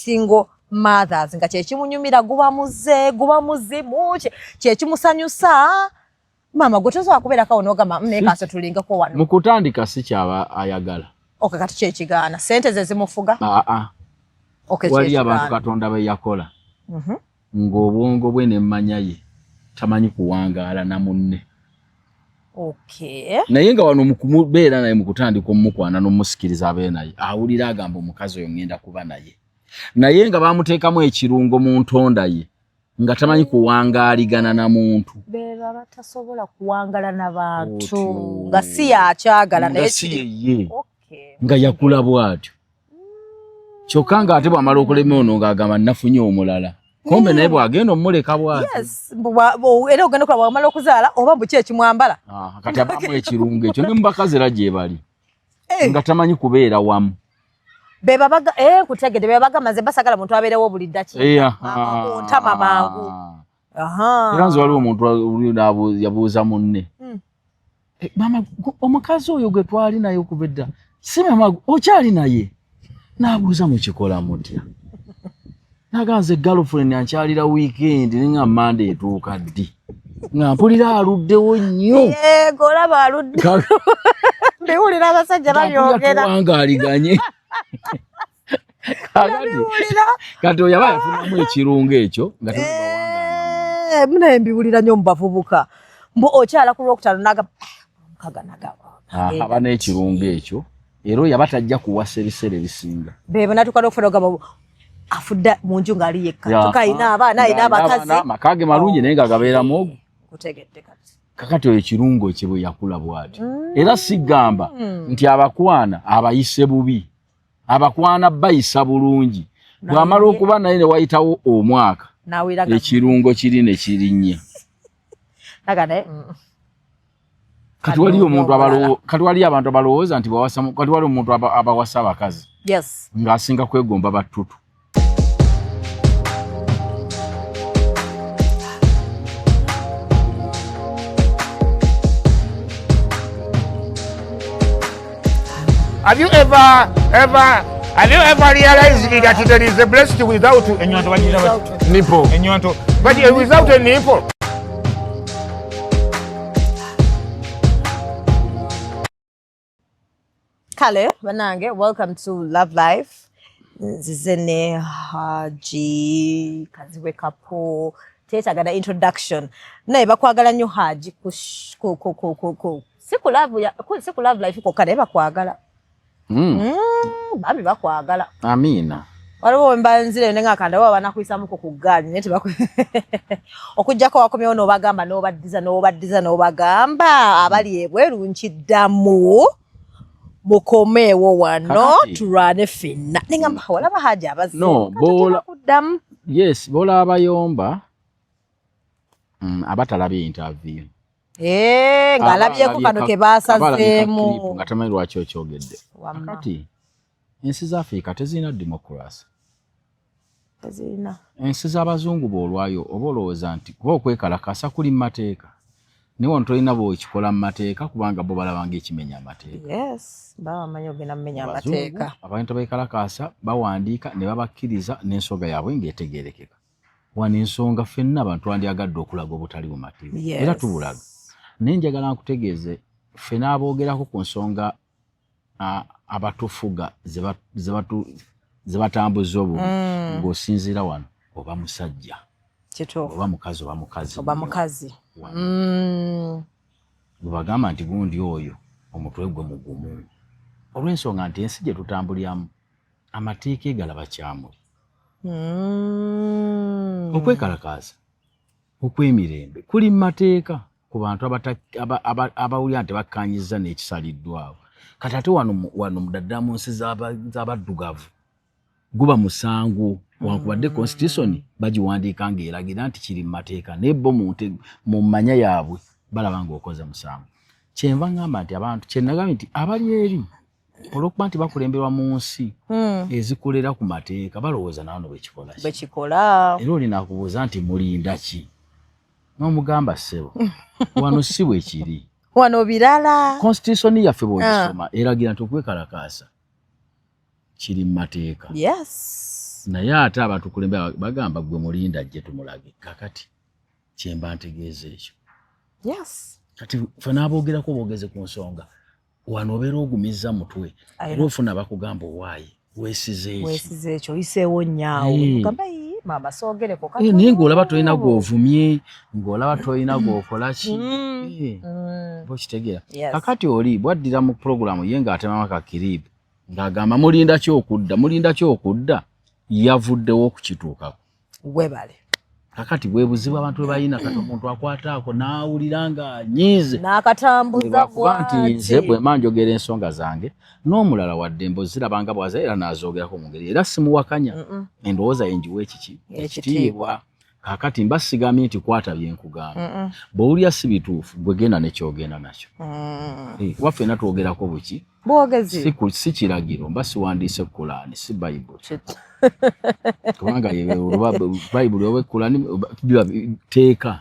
single mothers nga kyekimunyumira guba muzimu kyekimusanyusa mama gwe tosobola kubeerako onogamba nekaso tulingako wano mu kutandika si kyaba ayagala kati kyekigaana sente ze zimufuga wali abantu Katonda be yakola ng'obwongo bwe n'emmanya ye tamanyi kuwangaala na munne naye nga wano mukubeera naye mu kutandika omukwana n'omusikiriza abeera naye awulira agamba omukazi oyo ngenda kuba naye naye nga bamuteekamu ekirungo mu ntonda ye nga tamanyi kuwangaaligana na muntu beera batasobola kuwangala n'abantu nga si yakyagala naye ye nga yakula bw'atyo kyokka nga ate bw'amala okulema ono ng'agamba nafunye omulala kombe naye bw'agenda omuleka bw'atyo era ogenda okulaba bw'amala okuzaala oba mbu ki ekimwambala kati abamu ekirungo ekyo ne mu bakazi era gye bali nga tamanyi kubeera wamu kutegedde bebaga ze basagala muntu abeerewo buli ddakiika ontama mangu era nze waliwo omuntu yabuuza munne mama omukazi oyo gwe twali naye okuva edda si mama okyali naye n'abuuza mukikola mutya naganze girlfriend ankyalira weekend nga Monday etuuka ddi nga mpulira aluddewo nnyo olaba aludde mbiwulira abasajja babyogera tuwangaaliganye kati oyo aba yafunamu ekirungo ekyo nga munaye mbiwulira nnyo mu bavubuka mbu okyala ku lwokutaano aba n'ekirungo ekyo era oyo aba tajja kuwasa ebiseera ebisinga bebe natuka n'okufuna ogamba afudde mu nju ng'ali yekka tuka ayina abaana ayina abakazi makage malungi naye nga gabeeramu ogwo kutegedde kakati oyo ekirungo kye bwe yakula bw'atyo era sigamba nti abakwana abayise bubi abakwana bayisa bulungi bw'amala okuba naye ne wayitawo omwaka ekirungo kiri ne kirinnya kati waliyo abantu abalowooza nti kati wali omuntu abawasa abakazi ng'asinga kwegomba battutu Have you ever realized that there is a breast without a nipple? But without a nipple. Kale, banange, welcome to Love Life. Zizene Haji Kaziwe Kapo. Tetagada introduction. Naye bakwagala nnyo Haji siku love life ko kale bakwagala. Bami bakwagala. Amina. Waliwo mbanzire nenga kanda wa banakuyisamuko ku ggaali neti okujjako wakomyewo n'obagamba n'obagamba abali ebweru nkiddamu mukomeewo wano tulwane ffenna nengamba walaba Haji abazi kuddamu bola abayomba abatalabye interview ng'alabyeko kano ke baasazeemu nga tamanyi lwaki okyogedde kati ensi za Afrika tezirina democracy ensi z'abazungu b'olwayo oba olowooza nti kuba okwekalakasa kuli mu mateeka naye wano tolina bw'okikola mu mateeka kubanga bo balabanga ekimenya amateeka babamanyi ogenda mumenya amateeka abantu abeekalakasa bawandiika ne babakkiriza n'ensonga yaabwe ng'etegeerekeka wano ensonga ffenna abantu twandyagadde okulaga obutali mu mateeka era tubulaga naye njagala nkutegeeze ffenna aboogerako ku nsonga abatufuga ze batambuza obwo ng'osinziira wano oba musajja oba mukazi oba mukazi bwebagamba nti gundi oyo omutwe gwe mugumu olw'ensonga nti ensi gye tutambuliramu amateeka egalaba kyamuli okwekalakaasa okw'emirembe kuli mu mateeka ku bantu abawulira nti bakkanyiza n'ekisaliddwawo kati ate wano mudaddala mu nsi z'abaddugavu guba musango wankubadde constitution bagiwandiika ng'eragira nti kiri mu mateeka naye bo mu manya yaabwe balaba ng'okoze musango kyenva ngamba nti abantu kyenagambye nti abali eri olw'okuba nti bakulemberwa mu nsi ezikolera ku mateeka balowooza naano bwekikola era olina akubuuza nti mulinda ki n'omugamba ssebo wano si bwe kiri wano birala constitution yaffe bw'ogisoma eragira nti okwekalakaasa kiri mu mateeka naye ate abantu kulembe bagamba gwe mulinda ajje tumulage kakati kyemba ntegeeza ekyo kati fe n'aboogerako boogeze ku nsonga wano obeera ogumiza mutwe era ofuna bakugamba owaayi weesize ekyo oyiseewo nnyawo gamba mama soogereko naye ng'olaba tolina gw'ovumye ng'olaba tolina gw'okola ki okitegeera kakati oli bwaddira mu pulogulaamu ye ng'atemamu akakiribu ng'agamba mulinda kyokudda yavuddewo okukituukako webale kakati bwe buzibu abantu bwe balina kati omuntu akwataako n'awulira ng'anyiize n'akatambuza bw'ati nze bwe manjogera ensonga zange n'omulala wadde mbozirabanga bwaza era n'azoogerako mu ngeri era simuwakanya endowooza ye njiwa ekitiibwa kakati mbasigamye nti kwata byenkugamba bw'owulira si bituufu gwe genda nekyogenda nakyo waffe na twogerako buki bwogezi si kiragiro mba siwandiise Kulaani si bayibuli kubanga bayibuli oba Kulaani biba teeka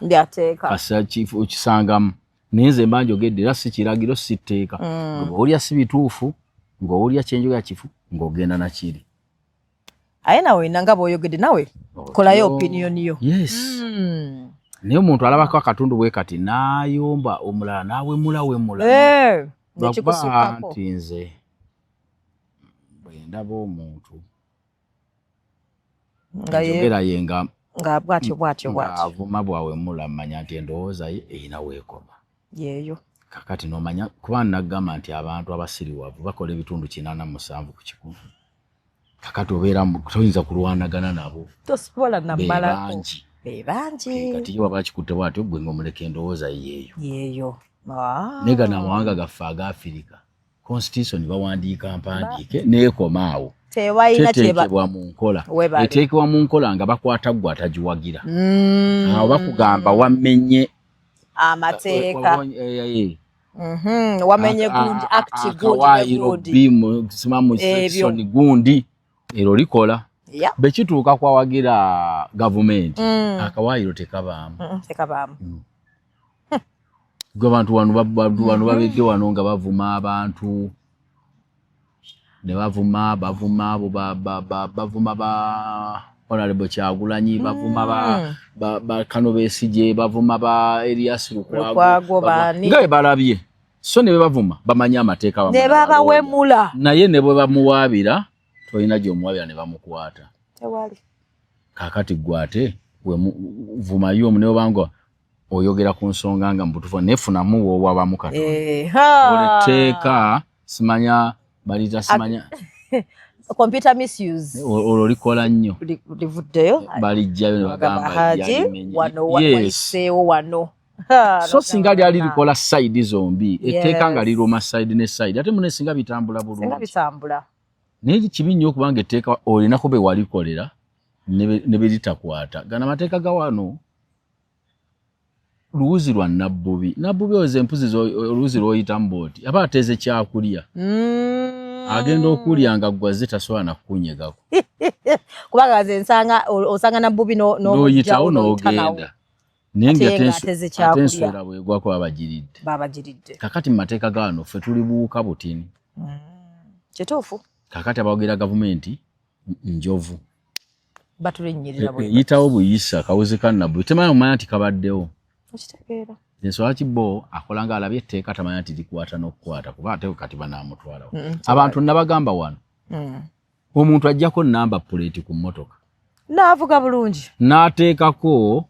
kasa okisangamu naye nze mba njogedde era si kiragiro si tteeka ng'owulira si bituufu ng'owulira kyenjogera kifu ng'ogenda nakiri aye nawe olina nga bw'oyogedde nawe kolayo opiniyoni yo naye omuntu alabako akatundu bwe kati n'ayomba omulala n'awemula nti nze bwe ndaba omuntu njogera ye nga bwatyo avuma bwawemula mmanya nti endowooza ye eyina weekoma yeeyo kakati n'omanya kuba nagamba nti abantu abasiriwavu bakola ebitundu 87 ku kikumi kakati obeera toyinza kulwanagana nabo tosobola namalako bebangi kati yo waba kikutte bwatyo gwe ng'omuleka endowooza yeeyo nega n'amawanga gaffe aga Afirika constitution bawandiika mpandiike neekomaawo teteekebwa mu nkola eteekebwa mu nkola nga bakwata gwe atagiwagira awo bakugamba wamenye amateeka wamenye gundi act gundi simamu section gundi ero likola bekituuka kwawagira gavumenti akawaayiro tekabaamu gwe abantu wano babedde wano nga bavuma abantu ne bavuma abo bavuma ba Honorable Kyagulanyi bavuma ba Kano Besigye bavuma ba Elias Lukwago nga balabye so ne bavuma bamanya amateeka ne babawemula naye ne bwe bamuwaabira tolina gy'omuwaabira ne bamukwata tewali kakati gwate vuma yo mune obanga oyogera ku nsonga nga mbutufu nefunamu wowabamu Katonda oleteeka simanya balita simanya computer misuse ololikola nnyo livuddeyo balijjayo ne bagamba wano wayiseewo wano so singa lyali likola side zombi etteeka nga liruma side ne side ate mune singa bitambula bulungi naye kibi nnyo okubanga etteeka olinako be walikolera ne beritakwata gana amateeka ga wano luwuzi lwa nabbubi ozo empuzi oluwuzi lw'oyitamu bw'oti aba ateeze kyakulya agenda okulya nga gwaze tasobola nakukunyegako kubanga nze osanga nabbubi n'oyitawo n'ogenda naye ng'ate enswera bwegwako babagiridde kakati mu mateeka ga wano ffe tuli buwuka butini kituufu kakati abawogera gavumenti njovu batulinnyirira yitawo buyisa kawuzi ka nabbubi temanyi omanya nti kabaddewo okitegeera enswala kibbo akola nga alabye etteeka tamanya nti likwata n'okukwata kuba ate kati banaamutwalawo abantu nabagamba wano omuntu ajjako namba puleeti ku mmotoka n'avuga bulungi n'ateekako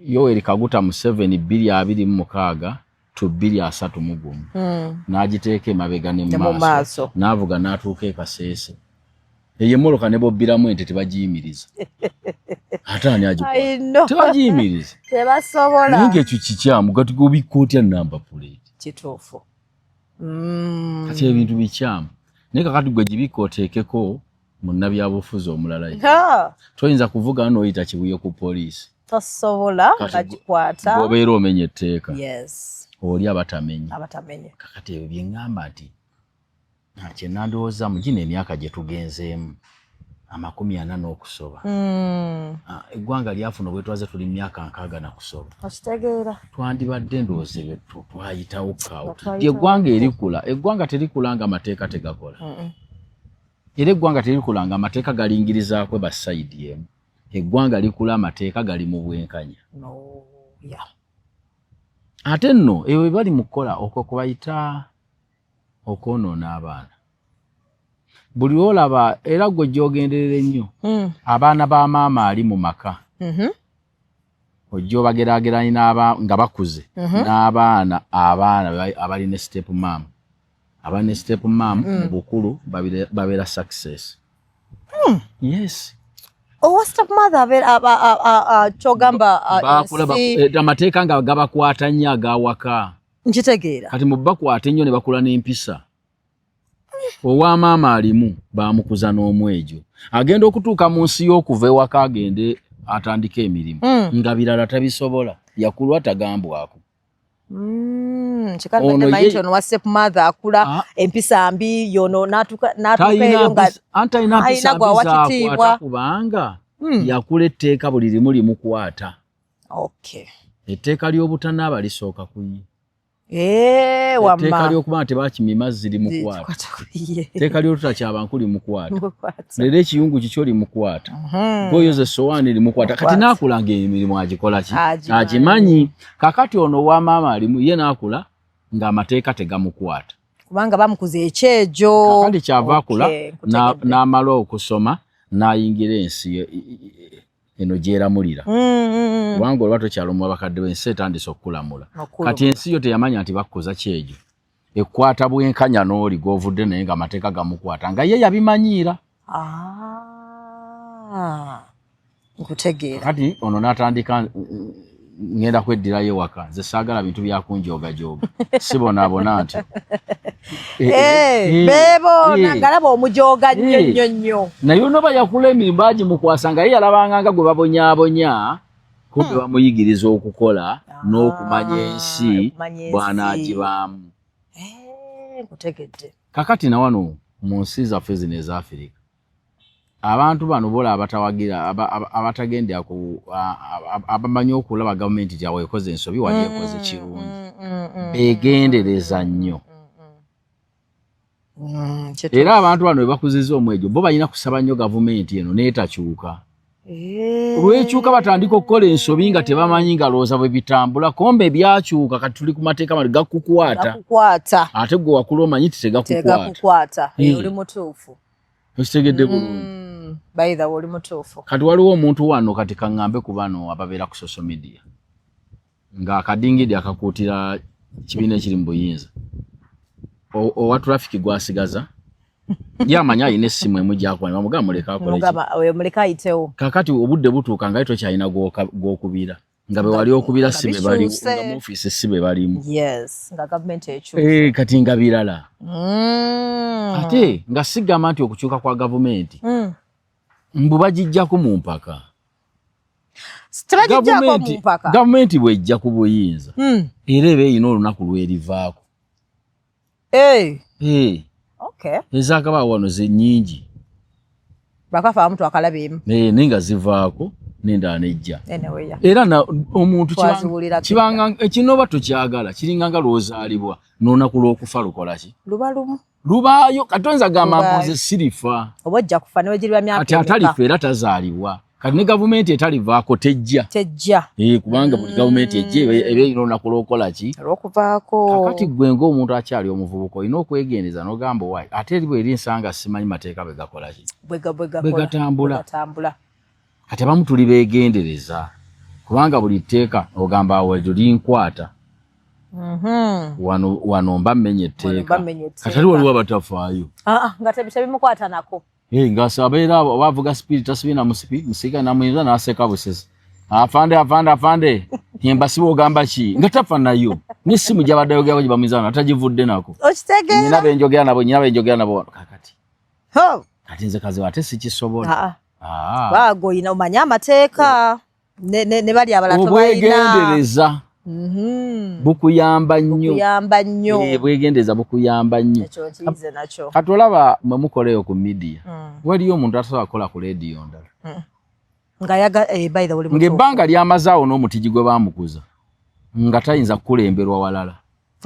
Yoweri Kaguta Museveni 2026 to 2031 n'agiteeka emabega ne mu maaso n'avuga n'atuuka e Kasese eyo emmoloka ne bobbiramu ente tebagiyimiriza ate ani agikola tebagiyimiriza tebasobola naye ng'ekyo kikyamu gati gobikka otya namba puleeti kituufu kati ebintu bikyamu naye kakati gwe gibikka oteekeko munnabyabufuzi omulala toyinza kuvuga n'oyita kibuye ku poliisi tosobola bagikwata bw'obeera omenya etteeka oli abatamenye kakati ebyo bye ŋŋamba nti kye nandowoozamu gino emyaka gye tugenzeemu 40 n'okusoba eggwanga lyafuna obwetwaze tuli myaka 60 na kusoba okitegeera twandibadde ndowooza ebyo twayitawo kawo eggwanga erikula eggwanga terikula nga amateeka tegakola era eggwanga terikula amateeka galingiriza kwe ba side emu. Eggwanga likula amateeka gali mu bwenkanya. No, yeah. Ate nno ewe bali mukola okwo kubayita okwonoona abaana. Buli olaba era gwe gyogenderera ennyo abaana ba maama ali mu maka. Ojjo bageraageranya nga bakuze n'abaana abali ne step mom. Abali ne step mom mu bukulu babeera success. Yes. Oh, step mother chogamba amateeka nga gabakwata nnyo agawaka. Nkitegeera. Kati mu bakwata ennyo ne bakula n'empisa. Owa maama alimu bamukuza n'omwejo. Agenda okutuuka mu nsi y'okuva ewaka agende atandika emirimu. Nga birala tabisobola. Yakulwa tagambwako. Chikanda maisha ono wa step mother akula empisa mbi yono natuka eyo nga aina gwa watitibwa kubanga yakula etteeka buli limu limukwata. Okay. Etteeka ly'obutanaaba lisooka kuyi. Wamma. Etteeka ly'okuba tebakimye mazzi limukwata. Etteeka ly'otutakyaba limukwata. Leero ekiyungu kikyo limukwata. Goyoze sowaani limukwata. Kati naakulanga emirimu agikola ki? Agimanyi. Kakati ono wa maama alimu ye naakula ng'amateeka tegamukwata. Kubanga bamukuza ekyejo. Kakati kyava akula n'amala okusoma n'ayingira ensi eno gyeramulira. Kubanga olwato kyalomu abakadde b'ensi etandise okukulamula. Kati ensi yo teyamanya nti bakukoza kyejo. Ekwata bwenkanya n'oli gw'ovudde naye ng'amateeka gamukwata nga ye yabimanyiira. Nkutegeera. Kati ono n'atandika ngenda kweddirayo ewaka. Nze saagala bintu byakunjoogajoga. Sibonaabona nti. Bebo nangalaba omujooga nnyo. Naye ono bayakula emirimu bagimukwasa nga ye yalabanga nga gwe babonyaabonya kumbe bamuyigiriza okukola n'okumanya ensi bw'anaagibaamu. Nkutegedde. Kakati na wano mu nsi zaffe zino eza Afirika abantu bano bola abatawagira abatagendera ku abamanyi okulaba gavumenti nti aweekoze ensobi wali ekoze kirungi begendereza nnyo. Era abantu bano bebakuziza omwejo bo balina kusaba nnyo gavumenti eno n'etakyuka. Olw'ekyuka batandika okukola ensobi nga tebamanyi nga looza bwe bitambula kombe byakyuka kati tuli ku mateeka mali gakukwata. Ate gwe wakula omanyi ti tegakukwata. Oli mutuufu. Okitegedde bulungi. Baitha oli mutuufu. Kati waliwo omuntu wano kati kaŋŋambe ku bano ababeera ku social media ng'akadingidi akakuutira kibiina ekiri mu buyinza. Owa traffic gwasigaza yamanya ayina essimu emu gyakwanya bamugamba muleka akole muleka ayitewo. Kakati obudde butuuka nga tokyalina gw'okubira nga be wali okubira si be bali nga mu ofiisi si be balimu. Yes, nga gavumenti ekyusa. Kati nga birala. Ate nga sigamba nti okukyuka kwa gavumenti mbu bagijjako mu mpaka. Gavumenti bw'ejja ku buyinza era eba erina olunaku lw'erivaako. Okay. Ezakabaawo wano ze nnyingi. Bakafa omuntu akalabeemu. Naye nga zivaako n'endala nejja. Anyway. Era omuntu kibanga ekinoba tokyagala kiringa nga lw'ozaalibwa n'olunaku lw'okufa lukola ki? Luba lumu. Lubaayo katonza gamba mpoze sirifa. Oba ojja kufa n'wegirwa myaka. Ati atalifa era tazaalibwa. Kati ne gavumenti etalivaako tejja. Kubanga buli gavumenti ejja eba erina olunaku lw'okola ki? Lw'okuvaako. Kakati gwe ng'omuntu akyali omuvubuka olina okwegendeza n'ogamba wayi ate eribo eri nsanga simanyi mateeka bwe gakola ki? Bwe gatambula. Kati abamu tuli beegendereza kubanga buli tteeka ogamba awo eryo linkwata. Wano mba mmenya etteeka. Kati ali waliwo abatafaayo. Nga tebimukwata nako. Ng'asaba era abavuga sipiidi tasibina mu sipiidi musika namuyinza n'aseka busesi. Afande. Mbasiba ogamba ki? Nga tafa nayo. N'essimu gy'abadde ayogera gye bamuyinza atagivudde nako. Okitegeera. Nyina benjogera nabo kakati. Kati nze kazi ate sikisobola. Bagoyina omanya amateeka ne bali abalala tobayina. Obwegendereza bukuyamba nnyo. Bwegendereza bukuyamba nnyo. Kati olaba mwe mukoleyo ku media. Waliyo omuntu atasobola kukola ku leediyo ndala. Ng'ebbanga ly'amazaawo n'omutigi gwe baamukuza nga tayinza kukulemberwa walala.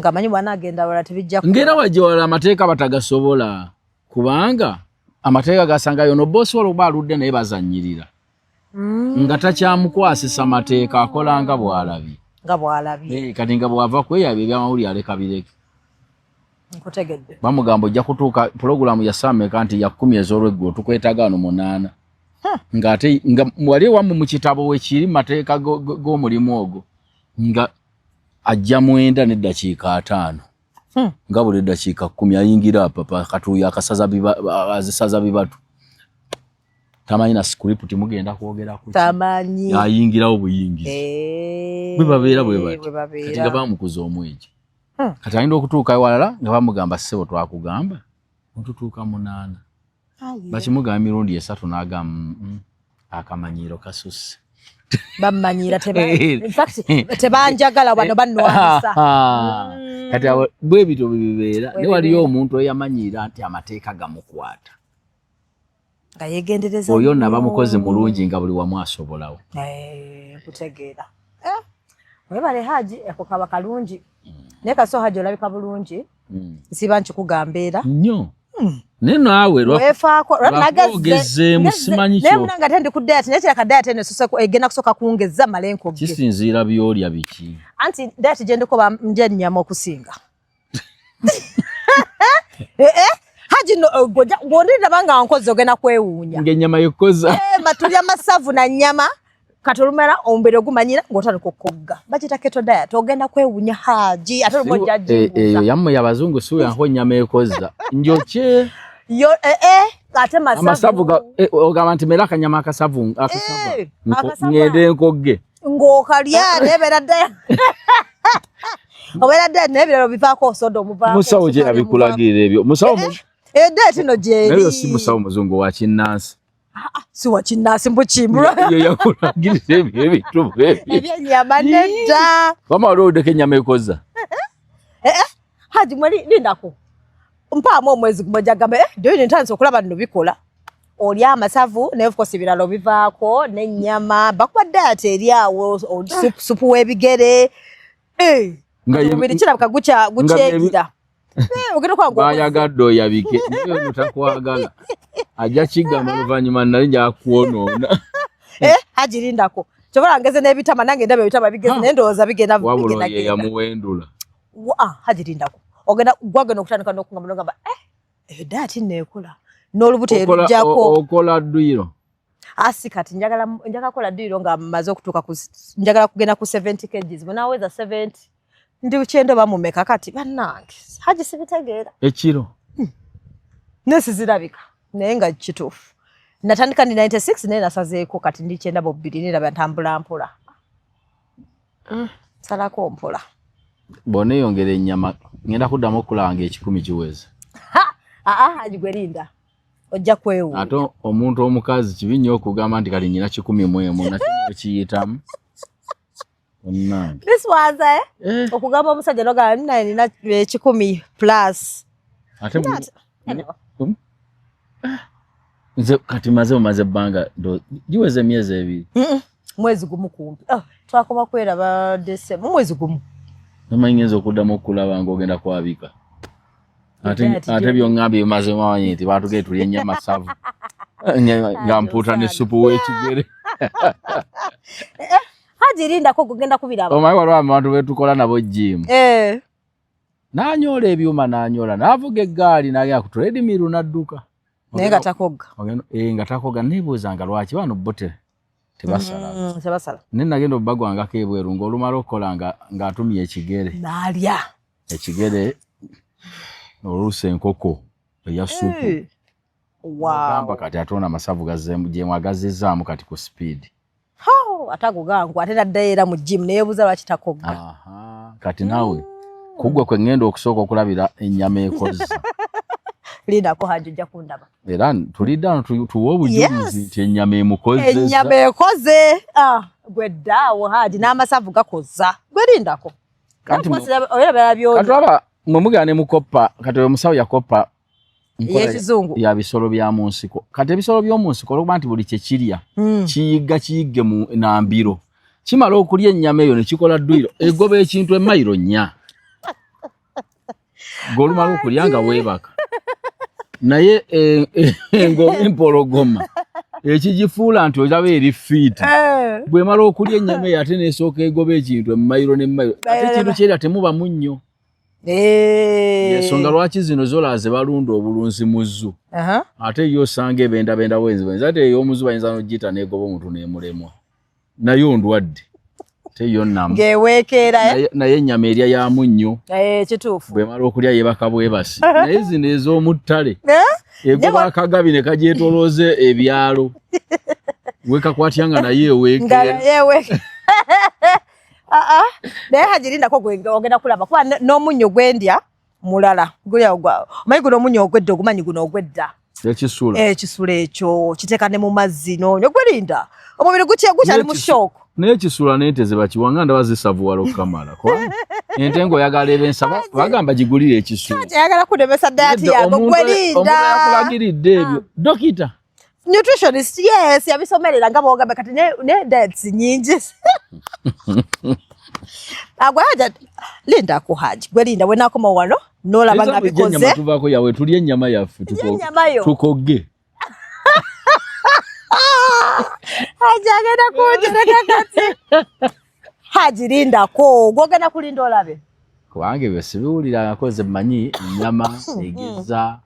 Ng'amanyi bw'anaagenda walala tebijja kukola. Ng'era wajja walala amateeka batagasobola kubanga amateeka gasanga yono bosi olwo aludde naye bazannyirira nga takyamukwasisa amateeka akola nga bw'alabye kati nga bw'ava kweyaba ebyamawulire aleka bireke nkutegedde bamugamba ojja kutuuka pulogulaamu ya Saameka nti ya 10 ez'olweggulo tukwetaaga wano 8 ng'ate nga wali wamu mu kitabo wekiri mateeka g'omulimu ogwo nga ajja 9 n'eddakiika 5 nga buli eddakiika 10 ayingira papa katuuyo azisaza bibatu tamanyi na script mugenda kwogera ku tamanyi ayingirawo buyingizi bwe babeera bwe bati kati nga bamukuza omwejo kati ayinza okutuuka ewalala nga bamugamba ssebo twakugamba otutuuka 8 bakimugamba emirundi 3 n'agamba akamanyiiro kasusse bamanyira tebanjagala bano bannwanisa kati bwe bityo bibeera ne waliyo omuntu eyamanyira nti amateeka gamukwata nga yegendereza oyo naba mukozi mulungi nga buli wamu asobolawo kutegeera webale Haji ako kaba kalungi naye kaso Haji olabika bulungi nsiba nkikugambeera nnyo naye naawe lwakwogezeemu simanyi kyo naye munanga tendi ku diet naye kiraka diet eno egenda kusooka kuwongeza malenko kisinziira byolya biki anti diet gye ndiko ndya ennyama okusinga Haji gwondirira banga nkozi ogenda kwewuunya ng'ennyama yekoza matulya masavu na nnyama katolumera ombere ogumanyira ng'otandika okogga bakita keto diet ogenda kwewuunya Haji ate lumojja eyo yammwe y'abazungu suyanko ennyama ekoza njokye yo ate amasavu ogamba nti mera akanyama akasavu ngende nkogge ng'okalya nebeera ddala obeera ddala n'ebiralo bivaako osoda omuvaako musawo gye yabikulagirira ebyo musawo diet ino gyeri nayo si musawo muzungu wa kinnansi si wa kinnansi mbukimbulwa yo yakulagirira ebyo ebintu ebyennyama nedda wama wali owuddeko ennyama ekoza Haji mwali lindako mpaamu omwezi gumoja gamba dyo ntandise okulaba nno bikola olya amasavu naye of course ebiralo bivaako n'ennyama bakuba diet eri awo supu w'ebigere biri kirabika gukyegira bayagadde oyabike naye notakwagala ajja kigamba oluvannyuma nali njakwonoona Haji lindako kyobola ngeze n'ebitama nange ndaba ebitama bigeze naye ndowooza bigenda wabula ye yamuwendula Haji lindako gwagenda okutandika n'okugamba nogamba diet neekola n'olubuto erujjako okola dduyiro asi kati njagala kukola dduyiro nga maze okutuuka njagala kugenda ku 70 kgs bwenaaweza 70 ndi kyendo bamumeka kati bannange Haji sibitegeera ekiro nesizirabika naye nga kituufu natandika ndi 96 naye nasazeeko kati ndi 92 niraba ntambula mpola salako mpola bw'oneeyongera ennyama ngenda kuddamu okulanga 10 kiweze Haji gwerinda ojja kwewuunya ate omuntu omukazi kibi nnyo okugamba nti kati nnyina 11 nate okiyitamu biswaza okugamba omusajja nogamba nina 10 plus ate nze kati maze ebbanga giweze emyezi 2 mwezi gumu kumpi twakoma kweraba December mwezi gumu namanyi ngenza okuddamu okulaba ng'ogenda kwabika ate byongambye bimaze mawanyi nti batugee tulya ennyama savu nga mpuuta ne supu w'ekigere Haji lindako gugenda kubiraba omanyi waliwo abantu betukola nabo jimu n'anyoola ebyuma n'anyoola n'avuga eggaali n'agenda ku treadmill n'adduka naye nga takogga nga takogga neebuuzanga lwaki bano bo tebasala naye nagenda obbagwangako ebweru ng'olumala okukola ng'atumya ekigere n'alya ekigere oluusi enkoko eya supu gamba kati atona amasavu gyeemu agazizzaamu kati ku speed atagugangu ate naddayo era mu jimu neyebuuza lwaki takogga kati naawe kuggwe kwe ŋŋenda okusooka okulabira ennyama ekoza lindako Haji ojja kundaba era tulidde ano tuwe obujulizi nti ennyama emukozeza ennyama ekoze gwe ddaawo Haji n'amasavu gakoza gwe lindako kati aba mwe mugenda ne mukoppa kati omusawo yakoppa y'ekizungu ya bisolo bya mu nsiko kati ebisolo by'omu nsiko olwokuba nti buli kye kirya kiyigge mu nambiro kimala okulya ennyama eyo ne kikola dduyiro egoba ekintu emayiro 4 ng'olumala okulya nga weebaka naye empologoma ekigifuula nti olaba eri fiiti bwemala okulya ennyama eyo ate nesooka egoba ekintu emumayiro nemumayiro ate ekintu kyera temuba munnyo ensonga lwaki zino zola ze balunda obulunzi mu zzu ate yo osanga ebendabenda wenzi ate ey'omuzu bayinza n'ogiyita n'egoba omuntu n'emulemwa nayo ndwadde teyo namu ngeweekeera naye ennyama erya ya munnyo kituufu bwemala okulya yebaka bwebasi naye zino ez'omuttale egoba akagabi ne kagyetolooze ebyalo wekakwatyanga naye eweekeera naye hagirindako ogenda kulaba kuba n'omunnyo gwendya mulala omanyi guno omunnyo ogwedda ogumanyi guno ogwedda ekisula ekyo kiteeka ne mu mazzi noonyo gwerinda omubiri gukyali mu shooko naye ekisula n'ente ze bakiwanga ndaba zisavuwala okukamala ente ng'oyagala eb'ensaba bagamba gigulire ekisula ayagala kunemesa dayati yago gwerinda omuntu yakulagiridde ebyo dokita nutritionist yes yabisomerera nga bwogambe kati ne diets nyingi agwaja linda ku haji gwerinda wenakoma wano nolaba nga bikoze tuvako yawe tulye ennyama yaffe tukogge haji agenda kunjereka kati haji lindako gwogenda kulinda olabe kubange byo sibiwulira akoze manyi ennyama egeza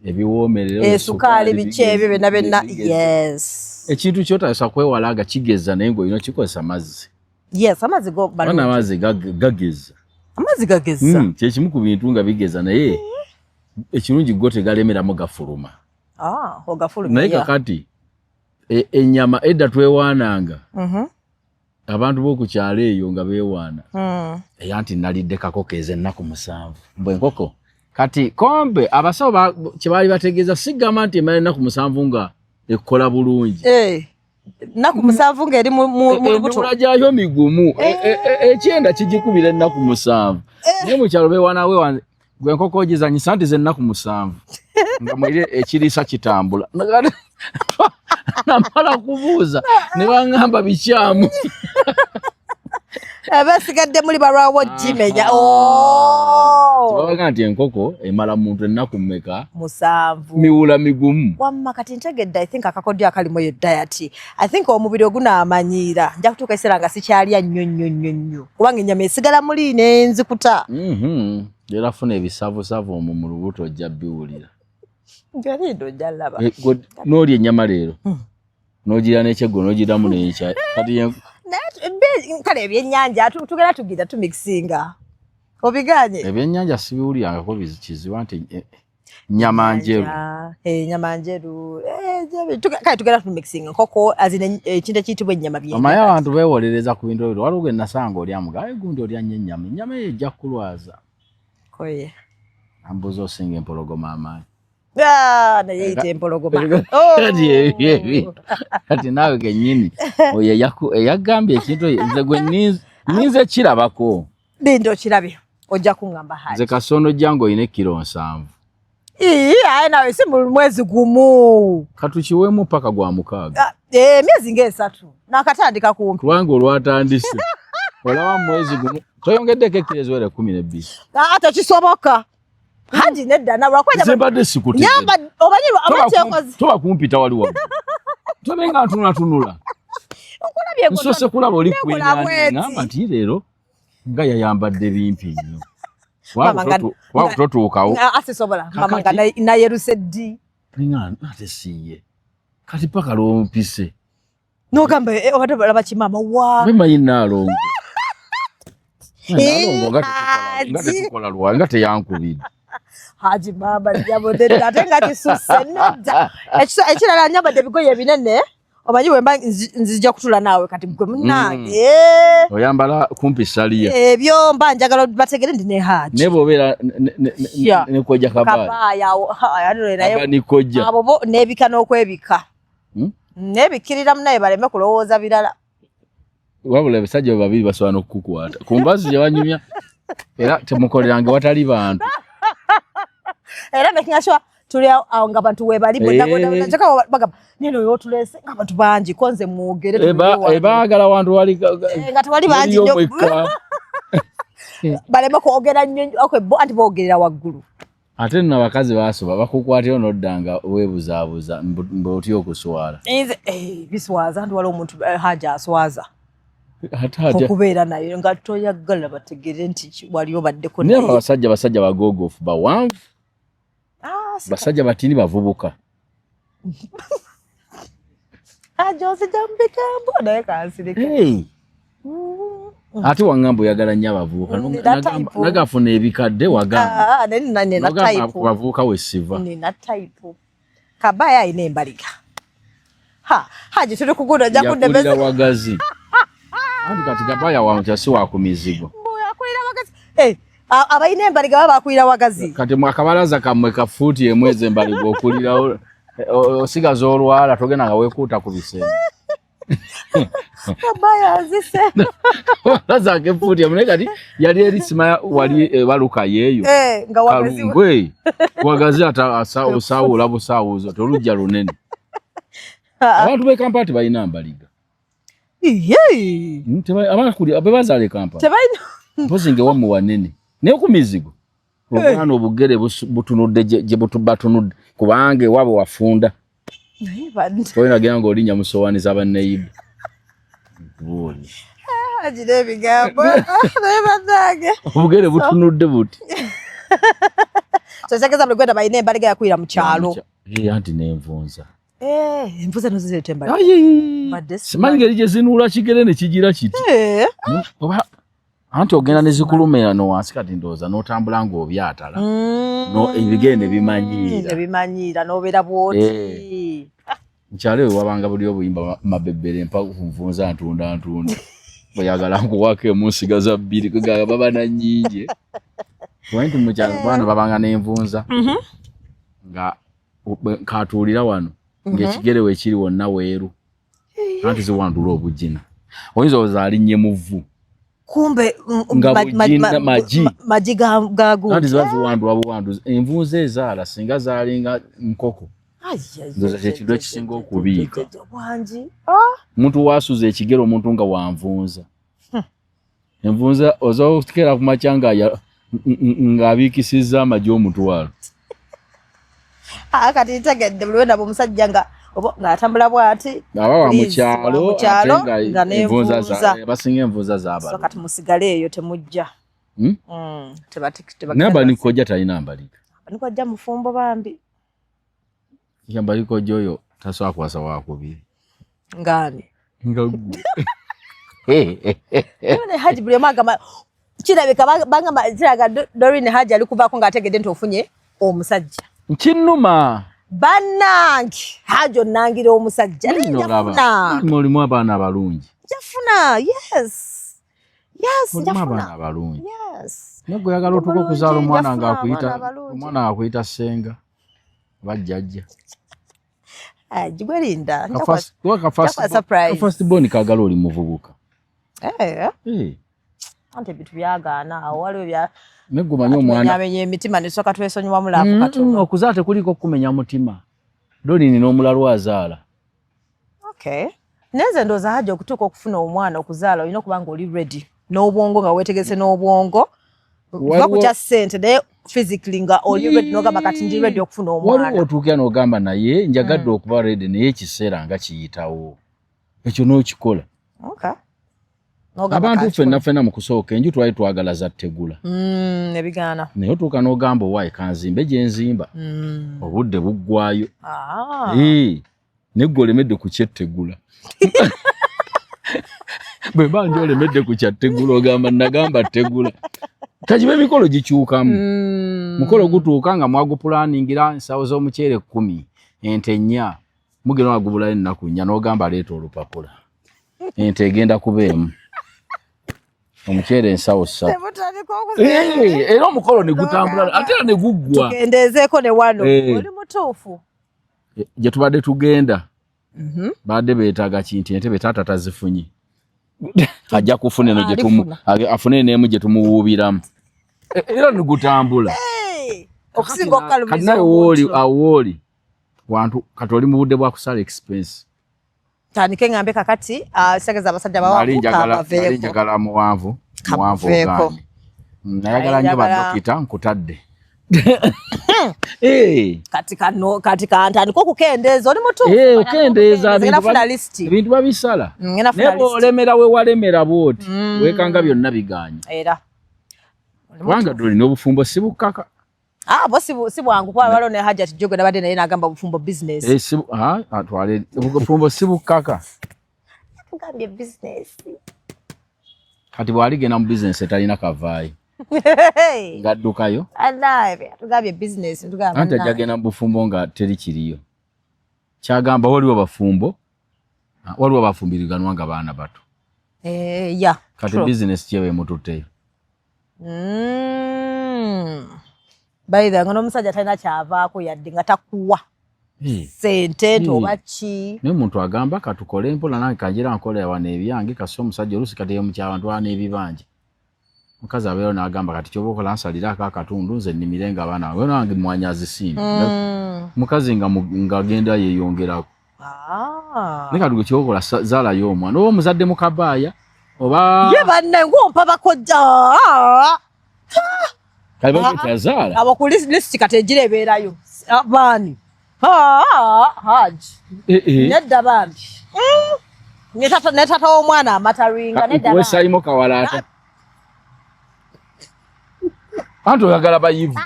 ebiwoomerero esukali bikyebyo byonna yes ekintu kyotasa kwewalaga kigeza naye ng'olina kikozesa mazzi yes amazzi bana amazzi gageza amazzi gageza kyekimu ku bintu nga bigeza naye ekirungi go tegalemeramu gafuluma ogafuluma naye kakati ennyama edda twewaananga abantu b'okukyalo eyo nga beewaana eya nti nalidde kakoko ez'ennaku 7 mbwe enkoko kati kombe abasawo kyebaali bategeeza sigamba nti emala ennaku 7 nga ekola bulungi ennaku 7 ng'eri mu lubuto gyayo migumu ekyenda kigikubira ennaku 7 naye mu kyalo beewaana gwe enkoko ogizanyisa nti z'ennaku 7 nga mwire ekiriisa kitambula namala kubuuza ne baŋŋamba bikyamu basigadde muli balwawo gimenya kibabaga nti enkoko emala muntu ennaku mmeka 7 miwula migumu wamma kati ntegedde I think akakodyo akalimu eyo diet I think omubiri ogunaamanyiira nja kutuuka ekiseera nga sikyalya nnyo kubanga ennyama esigala muli nenzikuta era funa ebisavusavu omwo mu lubuto ojja biwulira ngalindo jalaba n'olya ennyama leero n'ogira n'ekyeggulo n'ogiramu n'ekya kati kale ebyennyanja tugenda tugira tumikisinga obiganye ebyennyanja sibiwulirangako kiziba nti nyama njeru nyama njeru kale tugenda tumikisinga nkoko azina ekintu ekiyitibwa ennyama byennyanja omanyi abantu beewolereza ku bintu ebyo waliwo gwe nasanga olyamuga gundi olya nnyo ennyama eyo ejja kulwaza koye ambuza osinga empologoma amaanyi naye yita empologoma kati naawe gennyini oyo eyagambye ekintu gwe ninze kirabako linda okirabye ojja kuŋŋamba haji nze kasono jange oyina kilo 7 aye nawe si mu mwezi gumu katukiweemu paka gwa 6 emyezi nga 3 nakatandika kumpi kubanga olwatandise olaba mu mwezi gumu toyongeddeko ekkiro eziwere 12 ate kisoboka haji nedda nabwakwenyambadde sikutenyamba obanyirwa abatyekozi toba kumpita waliwo tobenga ntunula nsose kulaba oli kwenyamba nti leero nga yayambadde bimpi nnyo wakutotuukawo asisobola mama nga nayeruse ddi ate siye kati paka lwompise nogamba obalaba kimama wa bemanyi naalongo nga tetukola lwa nga teyankubidde haji mama nyabodde ate nga kisuse nedda ekirala nyambadde ebigoye ebinene omanyi wemba nzija kutula naawe kati gwe munnange oyambala kumpi saliya ebyo mba njagala bategere ndi ne haji ne bw'obeera ne kojja kabaaya nikojja abo bo n'ebika n'okwebika n'ebikkirira munaye baleme kulowooza birala wabula ebisajja babiri basobola n'okukukwata ku mbazi gye banyumya era temukolerange watali bantu era making sure tuli awo nga bantu webali bodaboda bagamba nino yotulese nga bantu bangi konze mwogere baagala wantu wali nga tewali bangi nnyo baleme kwogera nnyo anti boogerera waggulu ate nno abakazi basoba bakukwatira onoddanga weebuzaabuza mbotya okuswala biswaza ndi waliwo omuntu Haji aswaza ate okubeera naye nga toyagala bategere nti wali obaddeko naye basajja bagogoofu bawanvu basajja batini bavubuka Haji ozija mu bigambo naye kansirika ate waŋŋamba oyagala nnyo abavubuka nagafuna ebikadde wagamba bavubuka wesiva nina type Kabaya ayina embaliga Haji tuli kuguda ajja kundemeza wagazi anti kati Kabaya wantu si wa ku mizigo akulira wagazi abayina embaliga baba akulira wagazi kati mwakabalaza kamwe kafuuti emwezi embaliga okulira osigaza olwala togenda nga weekuuta ku bisenge Kabaya azise laza ke futi amune kati yali erisima wali baluka yeyo nga wagazi ngwe wagazi ata osawula busawuzo tolujja lunene abantu be Kampala bayina mbaliga abana kuli abazale Kampala tebayina mpozinge wamu wanene naye ku mizigo obwana obugere butunudde je butubatunudde kubange wabo wafunda Toyina gyango olinya musowani z'abannayibu. Haji n'ebigambo nebanage. Obugere butunudde buti. So kyageza mugwenda bayina embaliga yakwira mu kyalo. Anti n'envunza. Envunza nozo zireta embaliga. Simanyi ngeri gye zinula kigere ne kigira kiti. Oba anti ogenda ne zikulumira no wansi kati ndowooza n'otambula ng'obyatala. No ebigere ne bimanyira n'obeera bwoti. Nkyalo ewe wabanga buli obuyimba mabebere mpa nvunza ntunda. Bayagala nkuwaka emunsigaza bbiri kugaba baba na nnyingi. Wanti mu kyalo bana babanga n'envunza. Nga katuulira wano ng'ekigere weekiri wonna weeru. Anti ziwandula obugina. Oyinza ozalinnye mu vvu. Kumbe maji gagu. Anti ziba ziwandula buwanduzi. Envunza ezaala singa zaalinga nkoko. Ndoza kyekidwa kisinga okubiika. Muntu wasuza ekigero omuntu nga wanvunza. Envunza oza okutikera ku makyanga ng'abiikisizza amagi omutwalo. Kati ntegedde buli wenda b'omusajja ng'atambula bw'ati. Abawa mu kyalo nga n'envunza. Basinga envunza z'abantu. So kati musigale eyo temujja. Naye abanikojja talina mbaliga. Abanikojja mufumbo bambi. Yambaliko joyo tasobola kwasa wakubiri. Ngani? Nga gwe. Haji buli magamba kirabika bangamba kiraga Doreen Haji ali kuvaako ng'ategedde nti ofunye omusajja. Kinnuma. Bannange Haji onnangira omusajja. Mulimu abaana abalungi. Jafuna, yes, mulimu abaana abalungi. Naye gwe oyagala otuuka okuzaala omwana ng'akuyita ssenga. Bajjajja. Jigwerinda. First born kagala oli muvubuka. Ante bitu byagaana awo waliwo bya negumanyi omwana amenye emitima ne soka twesonyiwa mulaako katono. Okuzaala tekuliko kumenya mutima. Doreen n'omulalo azaala. Okay. Neze ndoza Haji okutuuka okufuna omwana okuzaala olina okuba nga oli ready. N'obwongo nga weetegese n'obwongo. Bakutya ssente naye physically nga oli ready n'ogamba kati ndi ready okufuna omwana. Waliwo otuukira n'ogamba naye njagadde okuba ready naye ekiseera nga kiyitawo. Ekyo n'okikola. Okay. Abantu ffenna mu kusooka enju twali twagala za ttegula. Ebigaana. Naye otuuka n'ogamba owaayi kanzimbe gye nzimba. Obudde buggwayo. Negwe olemedde ku kyettegula. Bwe banja olemedde ku kyattegula ogamba nagamba ttegula. Kajibe emikolo gikyukamu. Mukolo gutuuka nga mwagupulaningira ensawo z'omuceere 10, ente 4, mugenda wagubula ennaku 4 n'ogamba leeta olupapula. Ente egenda kubeemu. Omuceere ensawo 3. Era omukolo ne gutambula ate ne guggwa. Tugendezeeko ne wano. Oli mutuufu. Gye tubadde tugenda. Badde beetaaga kinti ente betaata tazifunye. Ajja kufuna eno gye tumu afune n'emu gye tumuwuubiramu. Era ne gutambula. Okusinga okukalumiza. Kati naye wooli wantu kati oli mu budde bwa kusala expense. Tandike ngambe kakati sageza abasajja bawanvu kaveeko. Njagala muwanvu gani. Nayagala nnyo badokita nkutadde. kati kantandika okukendeeza oli okendeeza ebintu babisala naye bw'olemera we walemera bw'oti weekanga byonna biganye era kubanga tulina obufumbo si bukkaka bo si bwangu kuba waliwo ne Hajjati Jogo nabadde naye n'agamba bufumbo business atwale obufumbo si bukkaka tugambye business kati bw'aligenda mu business etalina kavaayo ngaddukayo tugambye business anti ajjagenda mu bufumbo nga teri kiriyo kyagamba waliwo bafumbo waliwo bafumbiriganwa nga baana bato kati business kyewe emututteyo bayitha nga n'omusajja talina kyavaako yadde nga takuwa sente nti oba ki naye omuntu agamba katukole empola nange kanjira nkola wano ebyange kasi omusajja oluusi kati mukyabantu wana ebibanja mukazi abeero n'agamba kati kyoba okola nsaliraako akatundu nze nnimirenga abaana bange nange mwanya azisimbi mukazi nga agenda yeeyongerako naye kati gwe kyoba okola zaalayo omwana oba omuzadde mu kabaaya oba ye banne ng'ompa bakojja kale bakitazaala abo ku lisiti kati egira ebeerayo baani Haji nedda bambi ne tata w'omwana amataringa nedda wesayimo kawalaata anti oyagala bayivu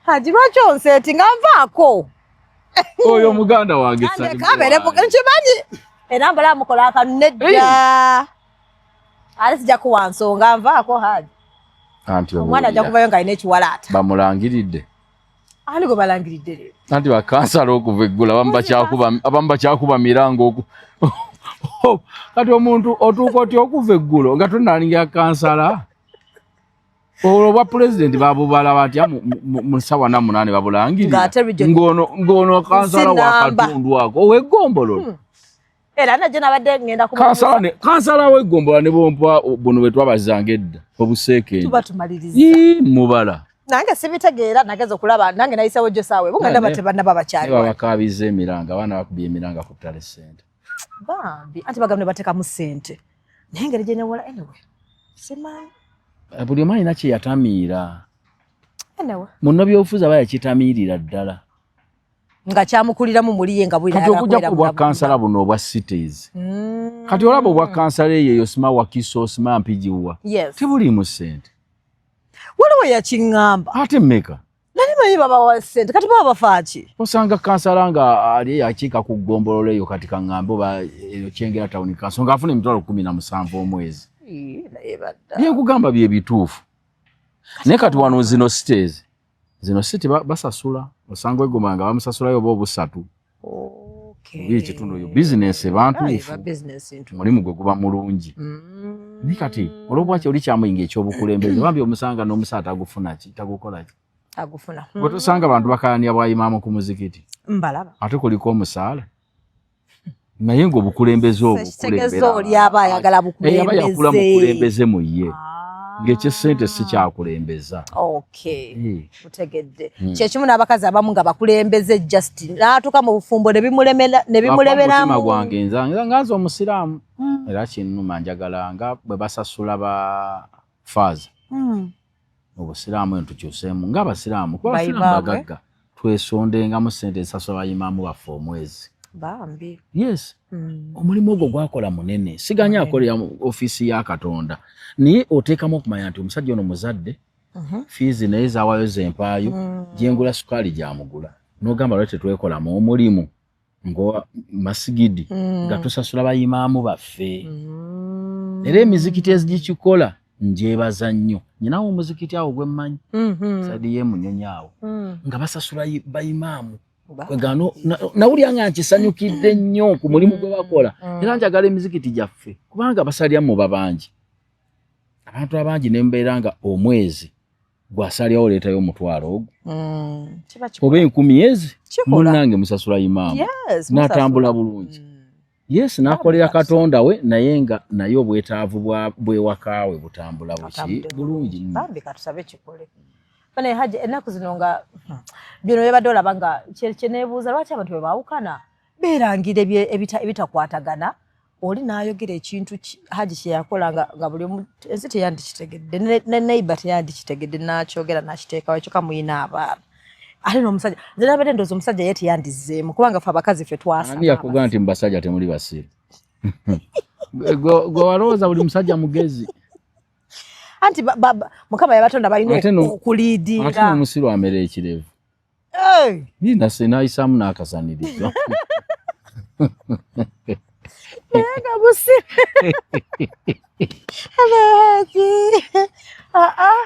Haji lwaki onseeti nga nvaako oyo muganda wange kabere nkimanyi era mbala mukola akanu nedda ali sijja kuwa nsonga nvaako Haji omwana ajja kuvayo nga alina ekiwalaata bamulangiridde ali gwe balangiridde leero anti bakansala okuva eggulu abamu bakyakuba mirango kati omuntu otuuka otya okuva eggulu nga tonalinga kansala olwo bwa pulezidenti babubala batya mu ssaawa na 8 babulangirira ng'ono kansala wakatundu ako ow'eggombolola era najjo nabadde ngenda kansala w'eggombolola ne bompa buno bwe twabazanga edda obuseekende tuba tumaliriza mubala nange sibitegeera nageza okulaba nange nayisawo gyo saawe buganda batebannaba bakyali babakabiza emiranga abaana bakubye emiranga ku ttale ssente bambi anti bagambye bateekamu ssente naye engeri gye newola anyway simanyi buli omu alina kye yatamiira anyway munno byobufuzi aba yakitamiirira ddala nga kyamukuliramu muliye nga kati okujja ku bwa kansala buno obwa cities kati olaba obwa kansala eyo sima Wakiso sima Mpijiwa tebuliimu ssente waliwo yakiŋŋamba ate mmeka nali manyi babawa ssente kati baba bafaaki osanga kansala nga ali yakiika ku ggombolola eyo kati kaŋŋambe oba eyo Kyengera Town Council ng'afuna emitwalo 17 omwezi naye nkugamba bye bituufu naye kati wano zino city basasula osanga egoma nga bamusasulayo oba obusatu ekitundu eyo bizinesi bantuufu mulimu gwe guba mulungi naye kati olw'obwaki oli kyamuyinga ekyobukulembeze bambi omusanga n'omusa tagufuna ki tagukola ki agufuna gwe tosanga abantu bakalanira bwayimaamu ku muzikiti mbalaba ate kuliko omusaala naye ng'obukulembeze oli aba ayagala yakula mukulembeze mu ye ng'ekyesente si kyakulembeza utegedde kyekimu n'abakazi abamu nga bakulembeze Justin n'atuuka mu bufumbo ne bimulemeramu mutima gwange nga nze omusiraamu era kinnuma njagala nga bwe basasula ba faaza obusiraamu eno tukyuseemu ng'abasiraamu kuba abasiraamu bagagga twesondengamu ssente ezisasula bayimaamu baffe omwezi bambi yes omulimu ogwo gwakola munene siganya akolera mu ofiisi ya Katonda naye oteekamu okumanya nti omusajja ono muzadde fiizi naye zaawayo zempaayo gyengula sukaali gyamugula n'ogamba lwaki tetwekolamu omulimu ngo masigidi nga tusasula bayimaamu baffe era emizikiti ezigikikola njebaza nnyo nyinawo omuzikiti awo gwe mmanyi sadi yemunyonyi awo nga basasula bayimaamu kwegano nawulira nga nkisanyukidde nnyo ku mulimu gwe bakola era njagala emizikiti gyaffe kubanga basalyamu babangi abantu abangi ne mbeera nga omwezi gwasalyawo leetayo omutwalo ogwo oba 10 ezi munnange musasula imaamu n'atambula bulungi yes n'akolera Katonda we naye nga naye obwetaavu bwewakaawe butambula buki bulungi bambi katusabe kikole bane Haji ennaku zino nga bino byebadde olaba nga kyeneebuuza lwaki abantu bwe baawukana beerangira ebitakwatagana oli n'ayogera ekintu Haji kye yakola nga buli ensi teyandikitegedde ne neighbor teyandikitegedde n'akyogera n'akiteekawo ekyo kamuyina abaana ate n'omusajja nze nabadde ndowooza omusajja ye teyandizzeemu kubanga ffe abakazi ffe twasaba ani yakugamba nti mu basajja temuli basiru gwe walowooza buli musajja mugezi anti Mukama yabatonda balina okuliidinga ate n'omusiru amera ekirevu nina senayisaamu n'akasanirizo Nenga musiru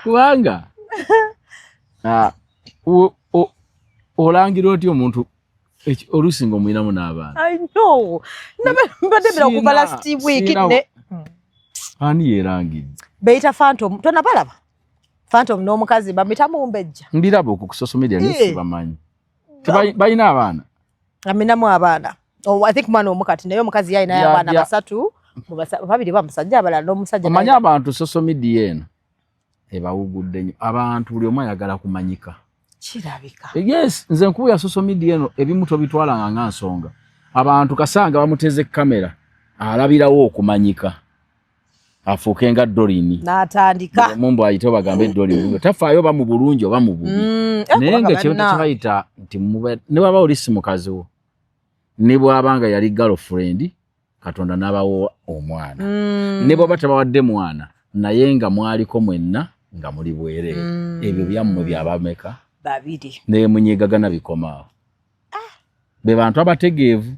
kubanga olangira otyo omuntu olusinga omuyinamu n'abaana I know mbadde bira okuva last week ne ani yerangidde beyita Phantom tonabalaba Phantom n'omukazi bamitamu mbejja ndiraba ku social media nisi bamanyi balina abaana aminamu abaana I think mwana omukati naye omukazi yalina abaana basatu babiri bamusajja abalala n'omusajja omanyi abantu social media eno ebawugudde nnyo abantu buli omu ayagala kumanyika kirabika yes nze nkubu ya social media eno ebimu tobitwala nga nsonga abantu kasanga bamuteze kamera alabirawo okumanyika afuuke nga Dorini n'atandika mumbo ayite bagambe Dorini tafaayo ba mu bulungi oba mu bubi naye nga kyo tekibayita nti ne waba oli si mukazi wo ne bw'abanga yali girlfriend Katonda n'abawo omwana ne bw'aba tabawadde mwana naye nga mwaliko mwenna nga muli bwereere ebyo byammwe byabameka babiri ne munyegagana bikomaawo be bantu abategeevu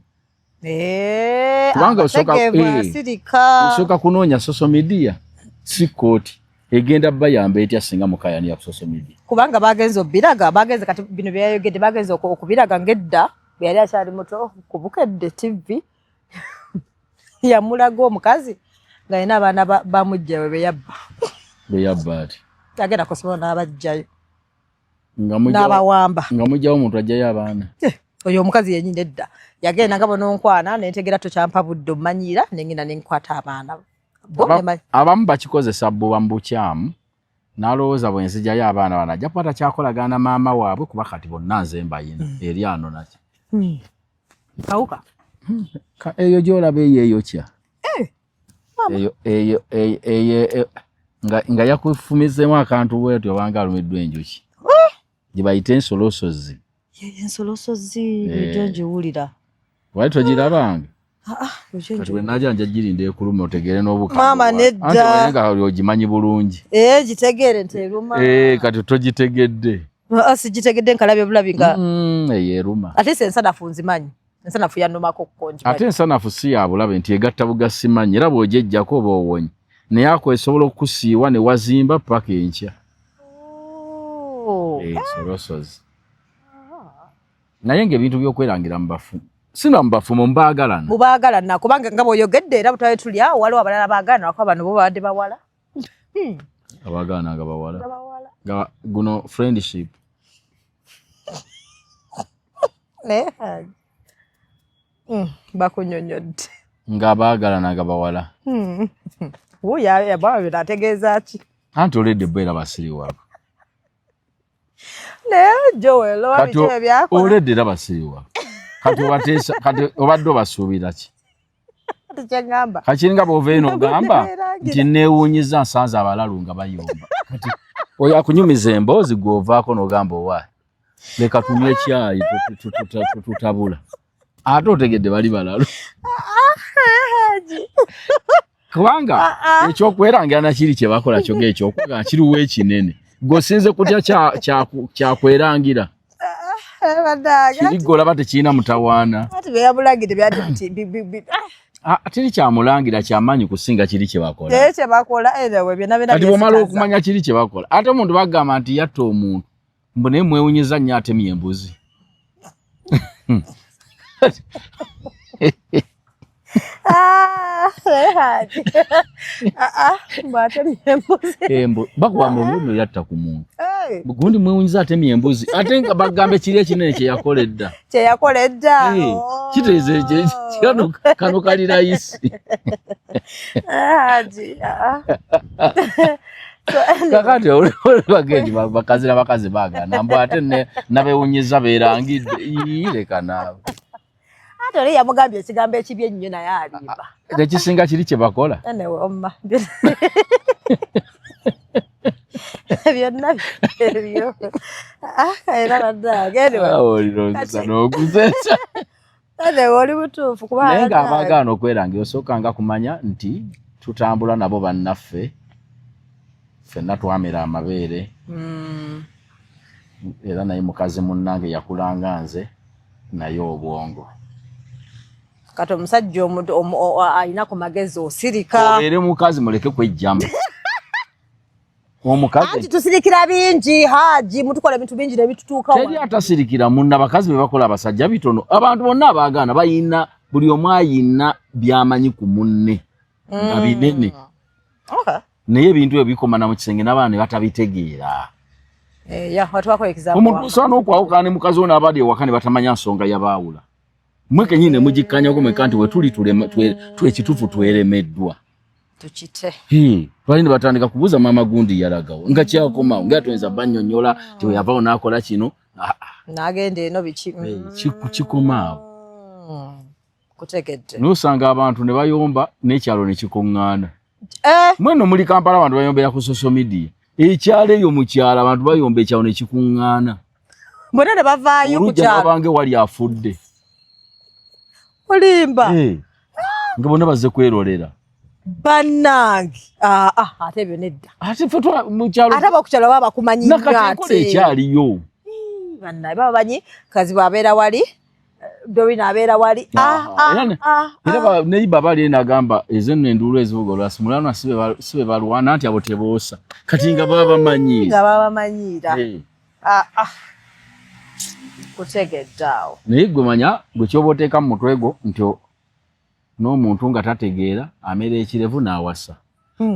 kubanga osooka kunoonya social media si kooti egenda bayamba etya singa mukayani ya social media kubanga bagenze obiraga bagenze kati bino byayogedde bagenze okubiraga ngedda bwe yali akyali muto kubukedde TV yamulaga omukazi nga yina abaana bamujja we beyabba ati agenda kusoma n'abajjayo n'abawamba nga mujjawo omuntu ajjayo abaana oyo omukazi yenyini edda yagenda nga bononkwana netegera tokyampa budde omanyira nengenda nenkwata abaana abamu bakikozesa bbuba mu bukyamu n'alowooza bwenzijjayo abaana bana ajja kukwata kyakolagana maama waabwe kuba kati bonna nze mbayina eri ano nakyo kawuka eyo gy'olaba eyeyokya eyo nga yakufumizeemu akantu bwetyo obanga alumiddwa enjuki gye bayita ensolosozi ensolosozi ejo njiwulira wali togirabanga kati bwe najja njagirinda ekuluma otegere n'obukambwe maama nedda nga ogimanyi bulungi gitegere nteruma kati togitegedde sigitegedde nkalabye bulabi nga eyeruma ate ensanafu nzimanyi ensanafu yanumako kukonji ate ensanafu si ya bulabe nti egatta bugasimanyi era bw'ogyejjako oba owonye naye ako esobola okukusiiwa ne wazimba paka enkya solosozi naye ng'ebintu by'okwerangira mu bafu sina mu bafumo mubaagalana kubanga nga bw'oyogedde era butwale tuli awo waliwo abalala baagalana wako bano bo babadde bawala abaagalana nga bawala nga guno friendship bakunyonyodde nga baagalana nga bawala wuyo ategeeza ki anti oledde bbeera basiriwako kati oledde era basiriwako kati obadde obasuubira ki kakiringa bw'ova eno ogamba nti neewuunyiza nsanze abalalu nga bayomba kati oyo akunyumiza emboozi gw'ovaako n'ogamba owaayi leka tunywe ekyayi tutabula ate otegedde bali balalu kubanga ekyokwerangira nakiri kye bakola kyoga ekyokuga kiriwo ekinene gwosinze kutya kyakwerangira kiri olaba tekirina mutawaana tiri kyamulangira kyamaanyi kusinga kiri kye bakola kati bw'omala okumanya kiri kye bakola ate omuntu bagamba nti yatta omuntu mbu naye mwewunyiza nnyo atemye embuzi bakubamba omuntu yatta ku muntu gundi mwewunyiza atemye embuzi ate nga bagambe kiri ekinene kyeyakoledda kiteeze kano kali layisi kakati bagendi bakazi n'abakazi baagana mbu ate nabewunyiza beerangidde leka naawe ate oli yamugambye ekigambo ekibye ennyo naye alimba ekisinga kiri kye bakola omma byonna ebyo era baddaage n'okuzesa oli butuufu kuba naye ng'abaagaana okwerangira osookanga kumanya nti tutambula nabo bannaffe ffenna twamera amabeere era naye mukazi munnange yakulanga nze naye obwongo kati omusajja alina ku magezi osirika obeere mukazi muleke kwejjamu omukazi anti tusirikira bingi haji mutukola ebintu bingi nebitutuuka teri atasirikira munna abakazi be bakola abasajja bitono abantu bonna abaagaana bayina buli omu ayina byamanyi ku munne nga binene naye ebintu ebyo bikomana mu kisenge n'abaana ne batabitegeera omuntu osaana okwawukana ne mukazi ono abadde ewaka ne batamanya nsonga yabaawula mmwe kenyini ne mugikkanyako mweka nti we tuli ekituufu tweremeddwa tukite twali ne batandika kubuuza maama gundi yalagawo nga kyakomawo nga tuyinza bannyonnyola ti we yavaawo n'akola kino n'agenda eno kikomaawo kutegedde n'osanga abantu ne bayomba n'ekyalo ne kikuŋŋaana mweno muli Kampala abantu bayombera ku social media ekyalo eyo mu kyalo abantu bayomba ekyalo ne kikuŋŋaana bonna ne bavaayo ku kyalo abange wali afudde olimba nga bonna bazze kwerolera bannange ate ebyo nedda ate ffe mu kyalo ate abakukyalo baba bakumanyi nakatekola ekyaliyo bannaye baba banyi kazi bwabeera wali Dorina abeera wali era neiba bali nagamba ezo nno enduulu ezivuga olwasi mulwana sibe balwana nti abo teboosa kati nga baba bamanyiira kutegedde awo naye gwe manya gwe kyoba oteeka mu mutwe gwo nti n'omuntu nga tategeera ameera ekirevu n'awasa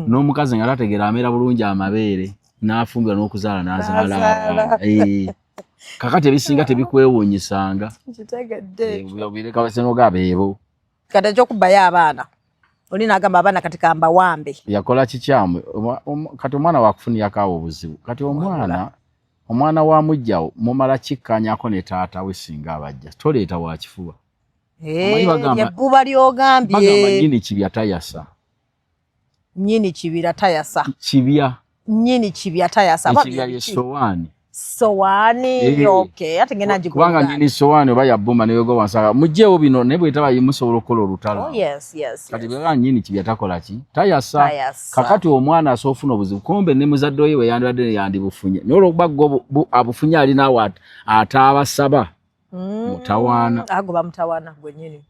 n'omukazi nga tategeera ameera bulungi amabeere n'afumbira n'okuzaala n'azaala kakati ebisinga tebikwewuunyisanga bireka basenoga beebo kati ekyokubayo abaana oli n'agamba abaana kati kambawambe yakola kikyamu kati omwana wakufunirako awo obuzibu kati omwana wa mujjawo mumala kikkanyako ne taata we singa abajja toleeta wakifuba ebbuba lyogambye bagamba nnyini kibya tayasa nnyini kibira tayasa nnyini kibya tayasa ekibya yesowaani okay ate ngena njikuba kubanga nnyini sowaani oba yabbuma neyogo wansaka mujjeewo bino naye bwe taba yimusobola okukola olutalo kati bweba nnyini kibya takola ki tayasa kakati omwana asoofuna obuzibu kumbe ne muzadde we we yandibadde yandibufunye naye olwokuba gwe abufunye alinawo ate abasaba mutawaana agoba mutawaana gwe nnyini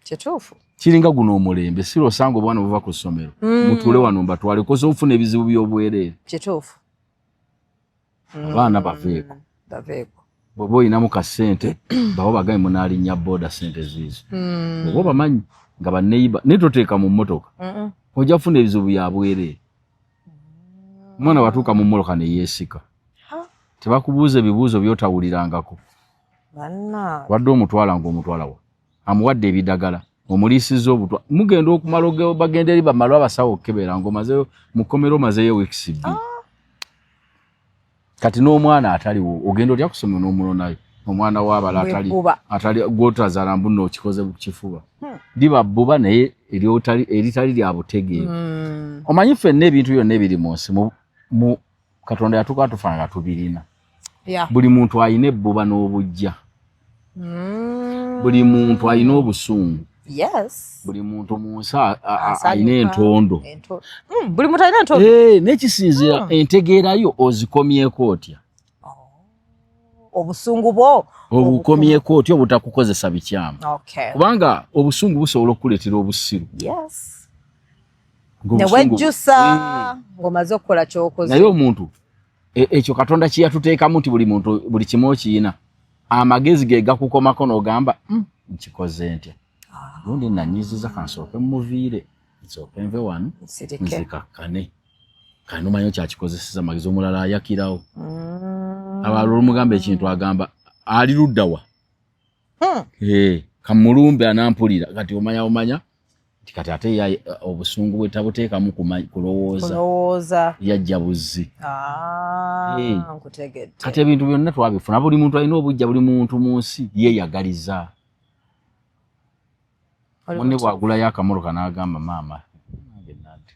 kituufu kiringa guno omulembe siro osanga obwana buva ku ssomero mutuule wano mbatwale kosa ofuna ebizibu by'obwereere kituufu abaana baveeko bw'oba oyinamu kasente bawo bagaye munaalinnya booda sente ziizo oba obamanyi nga banneiba naye toteeka mu mmotoka ojja kufuna ebizibu bya bwereere omwana watuuka mu mmoloka ne yeesika tebakubuuza ebibuuzo by'otawulirangako wadde omutwala ng'omutwala wa amuwadde ebidagala omuliisizza obutwa mugenda okumala bagenda eri bamalwa abasawo okukebera ng'omazeyo mu kkomero omazeyo weekisi bbiri kati n'omwana ataliwo ogenda otya kusoma n'omulonayo omwana w'abala atali gwotazaala mbuno okikoze ku kifuba liba bbuba naye eritali lya butegeevu omanyi ffenna ebintu byonna ebiri mu nsi mu Katonda yatuuka tufaana nga tubirina buli muntu alina ebbuba n'obujja buli muntu alina obusungu buli muntu mu nsi alina entondo buli muntu alina entondo n'ekisinzira entegeerayo ozikomyeko otya obusungu bwo obukomyeko otya obutakukozesa bikyamu kubanga obusungu busobola okukuleetera obusiru newejjusa ng'omaze okukola ky'okoze naye omuntu ekyo Katonda kye yatuteekamu nti buli muntu buli kimu okiyina amagezi ge gakukomako n'ogamba nkikoze ntya lundi nanyiziza kansooke muviire nsooke nve wano nzikakkane kandi omanyi kyakikozeseza amagezi omulala ayakirawo abalala olumugamba ekintu agamba ali luddawa kamulumbe anampulira kati omanya nti kati ate obusungu bwe tabuteekamu kulowooza yajja buzzi kati ebintu byonna twabifuna buli muntu alina obujja buli muntu mu nsi yeeyagaliza munne bwagula yakamoroka n'agamba maama nange nati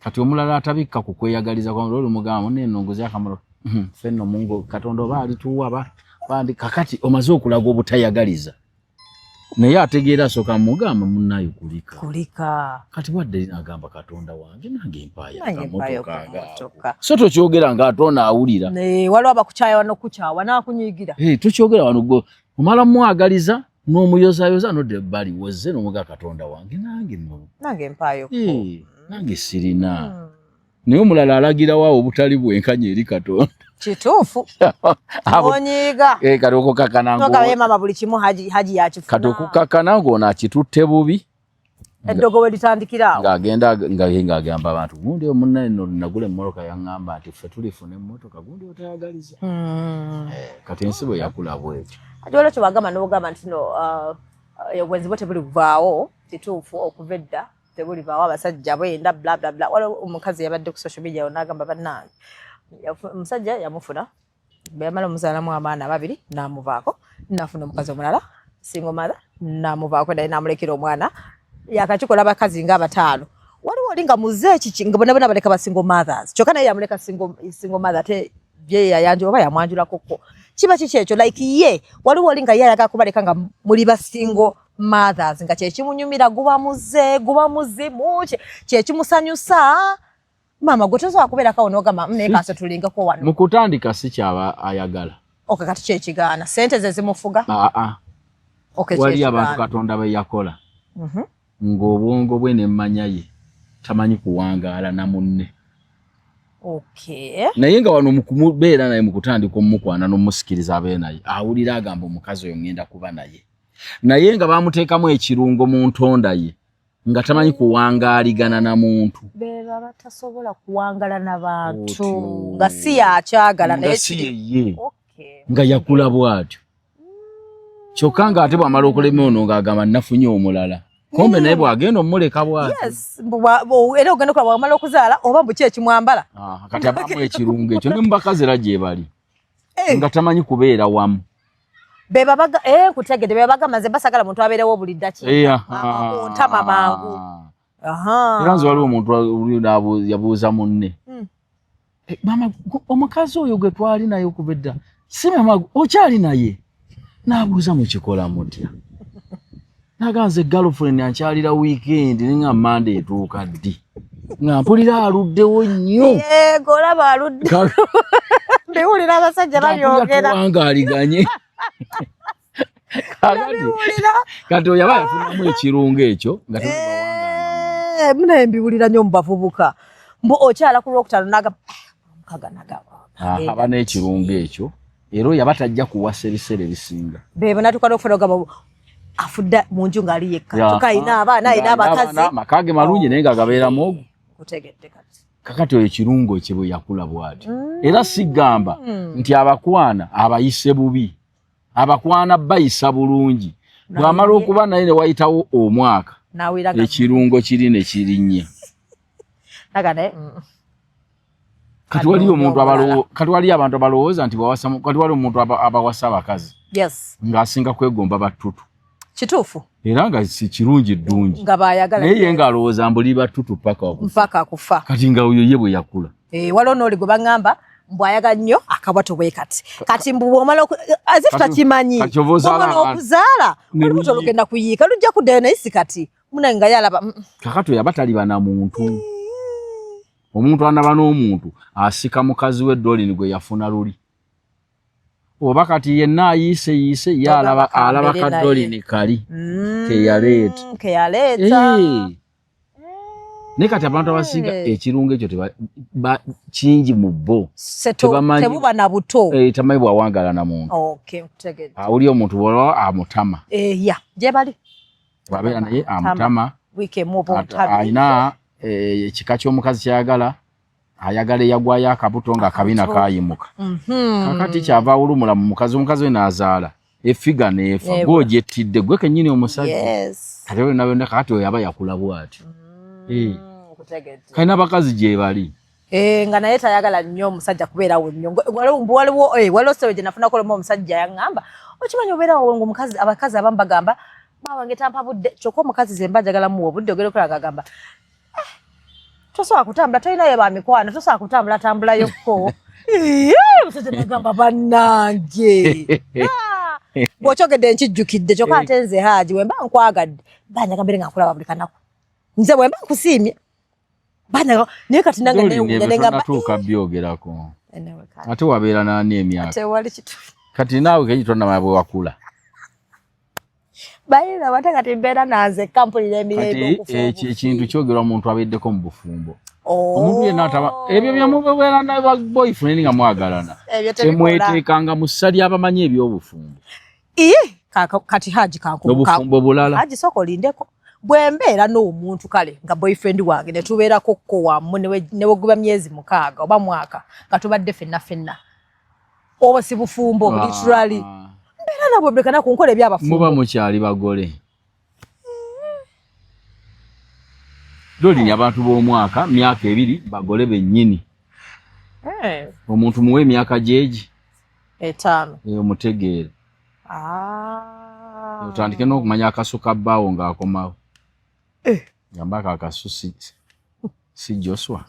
kati omulala atabikka ku kweyagaliza kwa lolo mugamba munne nongoza akamoroka fenno mungu Katonda baali tuwa bandi kakati omaze okulaga obutayagaliza naye ategeera soka mugamba munnayo kulika kati wadde agamba Katonda wange nange mpaya akamotoka so tokyogera nga atona awulira waliwo abakukyaya wano kukyawa nakunyigira tokyogera wano gwe omala mwagaliza n'omuyozayoza nodde bali wozze n'omuga Katonda wange nange mpayo nange sirina naye omulala alagira waawo obutali bwenkanya eri Katonda kituufu onyiga kati okukakana nogabe mama buli kimu haji yakifuna kati okukakana ng'ono akitutte bubi eddogo we litandikira ng'agenda ng'agamba abantu gundi omunnaye nno nagula emmoloka yaŋŋamba nti ffe tulifuna emmotoka gundi otayagaliza kati ensi bwe yakula bwekyo ate olwekyo bagamba n'obugamba nti no obwenzi bwo tebuli buvaawo kituufu okuva edda tebuli vaawo abasajja bwenda bla bla bla waliwo omukazi yabadde ku social media n'agamba bannange omusajja yamufuna beyamala omuzaalamu abaana babiri n'amuvaako nafuna omukazi omulala single mother n'amuvaako naye n'amulekera omwana yakakikola abakazi nga abataano waliwo oli nga muze ekiki nga bonna baleka ba single mothers kyokka naye yamuleka single mother ate bye yayanjula oba yamwanjulakoko kiba kiki ekyo like ye waliwo oli nga ye ayagala kubaleka nga muli ba single mothers nga kyekimunyumira guba muzimu kyekimusanyusa mama gwe tosobola kubeera kawo n'ogamba naye kanse tulingako wano mu kutandika si kyaba ayagala kati kyekigaana sente ze zimufuga wali abantu Katonda be yakola ng'obwongo bwe n'emmanya ye tamanyi kuwangaala na munne naye nga wano mukumubeera naye mu kutandika omukwana n'omusikiriza abeera naye awulira agamba omukazi oyo ngenda kuba naye nga bamuteekamu ekirungo mu ntonda ye nga tamanyi kuwangaaligana na muntu beba batasobola kuwangala n'abantu nga si yakyagala naye ye nga yakula bw'atyo kyokka nga ate bw'amala okulema ono ng'agamba nafunye omulala kombe naye bw'agenda omuleka bw'atyo era ogenda okulaba bw'amala okuzaala oba mbu ki ekimwambala kati abamu ekirungo ekyo ne mu bakazi era gye bali nga tamanyi kubeera wamu beba kutegede beba bagamba nze basagala muntu abeerewo buli ddakiika ontama mangu era nze waliwo omuntu yabuuza munne mama omukazi oyo gwe twali naye okuva edda si mama okyali naye n'abuuza mukikola mutya naga nze girlfriend ankyalira weekend ninga Monday etuuka ddi nga mpulira aluddewo nnyo olaba aludde mbiwulira abasajja babyogera wangaaliganye kati oyo aba yafunamu ekirungo ekyo nga munaye mbiwulira nnyo mu bavubuka mbu okyala ku lwokutaano nagamba aba n'ekirungo ekyo era oyo aba tajja kuwasa ebiseera ebisinga beba natuka n'okufuna ogamba afudde mu nju ng'ali yekka kyokka ayina abaana ayina abakazi amaka ge malungi naye ng'agabeeramu ogwo kutegedde kati kakati oyo ekirungo kye bwe yakula bw'atyo era sigamba nti abakwana abayise bubi abakwana bayisa bulungi bw'amala okuba naye ne wayitawo omwaka ekirungo kiri ne kirinnya kati wali abantu abalowooza nti kati wali omuntu abawasa abakazi ng'asinga kwegomba battutu kituufu era nga si kirungi ddungi nga baayagala naye ye ng'alowooza mbuli battutu mpaka kufa kati nga oyo ye bwe yakula waliwo n'oli gwe baŋŋamba mbwayagala nnyo akabwato bwe kati mbu bw'omala azifu takimanyi omala okuzaala olubuto olugenda kuyiika lujja kuddayo naye si kati munaye nga yalaba kakati oyo aba taliba na muntu omuntu anaba n'omuntu asika mukazi we dolini gwe yafuna luli oba kati yenna ayiise ye alaba ka dolini kali keyaleeta naye kati abantu abasinga ekirungo ekyo kingi mu bo tebuba na buto tamanyi bwawangala na muntu awuli omuntu bwolaba amutama gye bali bwabeera naye amutama alina ekika ky'omukazi kyayagala ayagala eyagwayo akabuto nga akabina kayimuka kakati kyava awulumula mu mukazi omukazi we n'azaala efiga neefa gw'ogyettidde gwe kennyini omusajja kati olinabyonna kakati oyo aba yakula bw'atyo kalina bakazi gye bali nga naye tayagala nnyo omusajja kubeerawo nnyo waliwo sewe gye nafunako olemu omusajja yaŋŋamba okimanyi obeerawo ng'omukazi abakazi abamu bagamba bawange tampa budde kyokka omukazi ze mbajagala muwa obudde ogere okola agamba tosobola kutambula tolina ye bamikwano tosobola kutambula tambulayokko musajja nagamba bannange bw'okyogedde nkijjukidde kyokka ate nze Haji bwe mba nkwagadde banyagambire nga nkulaba buli kanaku nze bwe mba nkusiimye banyaga naye kati nange natuuka byogerako ate wabeera nani emyaka kati naawe kenyitonna bwe wakula bayina bate kati mbeera nanze kampulira emirembe ekintu kyogerwa omuntu abeddeko mu bufumbo omuntu yenna ataba ebyo byemubeera na boyfriend nga mwagalana temweteekanga mu ssali abamanyi ebyobufumbo kati Haji obufumbo bulala Haji soko olindeko bwe mbeera n'omuntu kale nga boyfriend wange ne tubeerako kko wamu ne weguba myezi 6 oba mwaka nga tubadde ffenna oba si bufumbo literally mbeera nabwe bulekana ku nkola ebyabafumbo muba mukyali bagole doli abantu b'omwaka myaka 2 bagole bennyini omuntu muwe emyaka jeji 5 omutegeere otandike n'okumanya akasuka bbaawo ng'akomawo ngambako akasu si Joshua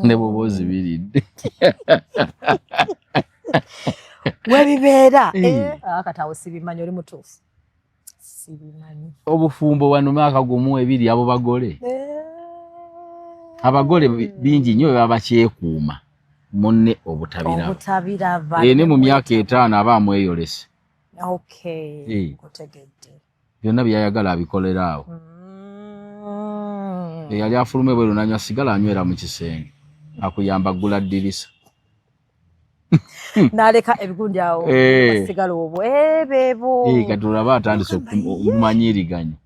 ne bwobozi biridde webibeera akatawo sibimanyi oli mutuufu sibimanyi obufumbo wano myaka gumu 2 abo bagole abagole bingi nnyo baba bakyekuuma munne obutabiraba ne mu myaka 5 abaamu eyolese kutegedde byonna byayagala abikolera awo yali afulume bwe lunanywa sigala anywera mu kisenge akuyamba gula ddirisa naleka ebigundi awo sigala obwo bebo katulaba atandise okumanyiriganya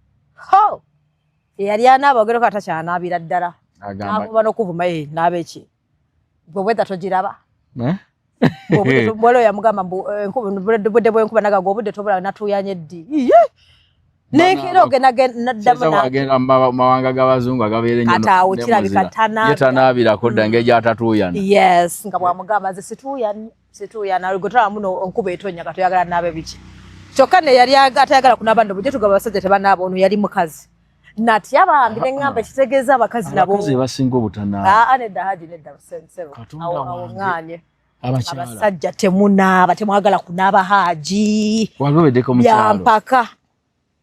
yali anaaba ogereko atakyanaabira ddala nakuba n'okuvuma naabeki gwe bwedda togiraba bwolo yamugamba budde bwenkuba nagaga obudde tobula natuyanye ddi nekera ogenagenda mawanga g'abazungu agabeera ennyo kirabika tanaabirako dda ngeri atatuyana yes nga bwamugamba nze situyana gotala muno onkuba etonya katoyagala naabe biki kyokka ne yali atayagala kunaaba nno bujje tugaba abasajja tebanaaba ono yali mukazi nati abambire ngamba kitegeeza abakazi nabo basinga obutanaaba nedda Haji nedda awo nganye abasajja temunaaba temwagala kunaaba Haji yampaka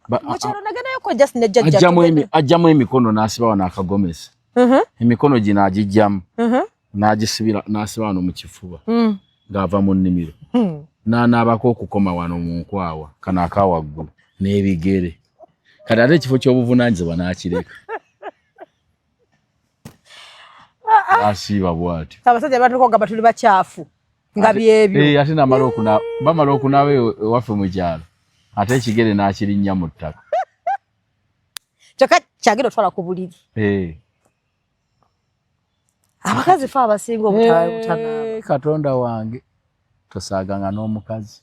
mukyalo nagendayoko just nejjajja ajjamu emikono n'asiba wano akagomesi emikono gino agijjamu n'agisibira n'asiba wano mu kifuba ng'ava mu nnimiro n'anaabako okukoma wano mu nkwawa kano akawaggulu n'ebigere kati ate ekifo ky'obuvunaanyizibwa n'akireka asiiba bw'atyo abasajja batulika okugamba tuli bakyafu nga byebyo ate bamala okunaaba ewaffe mu kyalo ate ekigere n'akirinnya mu ttaka kyokka kyagenda otwala ku buliri abakazi fe abasinga obutanaaba katonda wange tosaaganga n'omukazi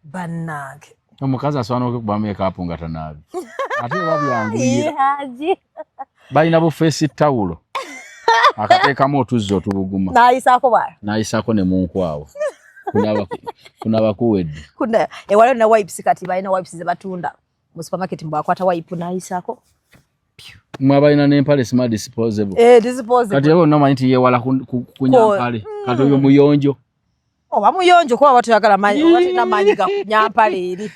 bannange omukazi asobola n'okukuba meekaapu nga tanaabi ate oba byanguyira balina bufeesi ttawulo akateekamu otuzzi otubuguma n'ayisaako ne mu nkwawa kunaaba kuwedde ewaliwo na wipes kati balina wipes ze batunda mu supermarket mbwakwata wipe n'ayisaako mwabalina n'empale smart disposable kati yabo nomanyi nti yeewala kunyampale kati oyo muyonjo oba muyonjo kuba batuyagala maanyi ga kunyampale eri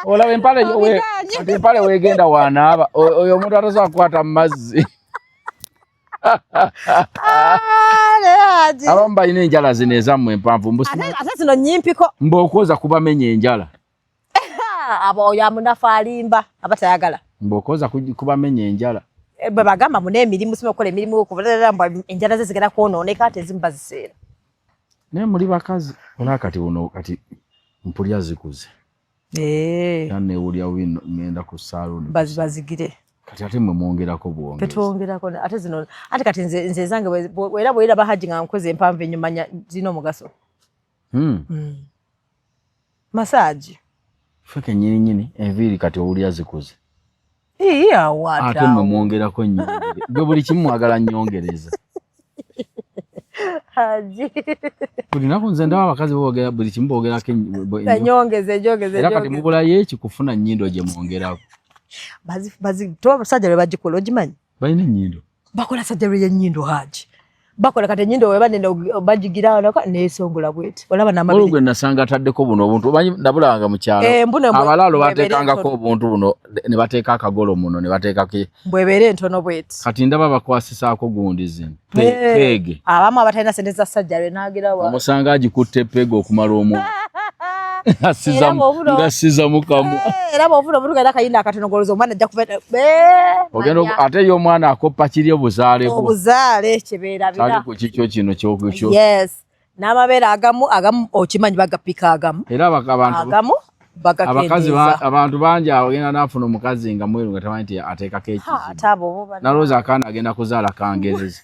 olaba empale weegenda wanaaba oyo omuntu atasobola kukwata mu mazzi abamu balina enjala zino ezammwe empanvu ate zino nyimpiko mb'okwoza kubamenya enjala oyo amunafu alimba aba tayagala mb'okwoza kubamenya enjala bwe bagamba muna emirimu sima okukola emirimu enjala ze zigenda kwonooneka ate ezimu baziseera naye muli bakazi olaba kati buno kati mpulya zikuze neewulya wino ngenda ku saaluni bazigire kati ate mwe mwongerako bwongezi petwongerako ate zino ate kati nze zange era bwera Haji nga nkoze empanvu ennyo manya zirina omugaso masaaji feke nyini enviiri kati owulya zikuze ate mwe mwongerako nnyongere gwe buli kimu mwagala nnyongereza Haji. Kulina kunze ndaba abakazi boogera buli kimu boogerako nyongeze era kati mubulayo ekikufuna nnyindo gye mwongerako. Tuba abasajja lwe bagikola ogimanyi? Balina ennyindo. Bakola sajja lwe y'ennyindo Haji. Bakola kati ennyindo we banene bagigira n'esongola bweti. Olaba n'amabiri. Olugwe nasanga ataddeko buno obuntu obanyi nabulanga mu kyalo. Abalaalo bateekangako obuntu buno ne bateeka akagolo muno ne bateekako. Bwebeere entono bweti. Kati ndaba bakwasisaako gundi zino. Peege. Abamu abatalina ssente za sajja lwe n'agira wa. Omusanga agikutte peege okumala omwo. Ngasiza mukamu. Era bw'ofuna omuntu gayina akayinda akatonogoloza omwana ajja kuva ogenda ate ye omwana akoppa kiri obuzaale kibeera bira ali ku kikyo kino kyokukyo. Yes, n'amabeere agamu okimanyi bagapika agamu era agamu abakazi abantu bangi agenda n'afuna omukazi nga mweru nga tamanyi nti ateekako ekizibu nalowooza akaana agenda kuzaala kangereza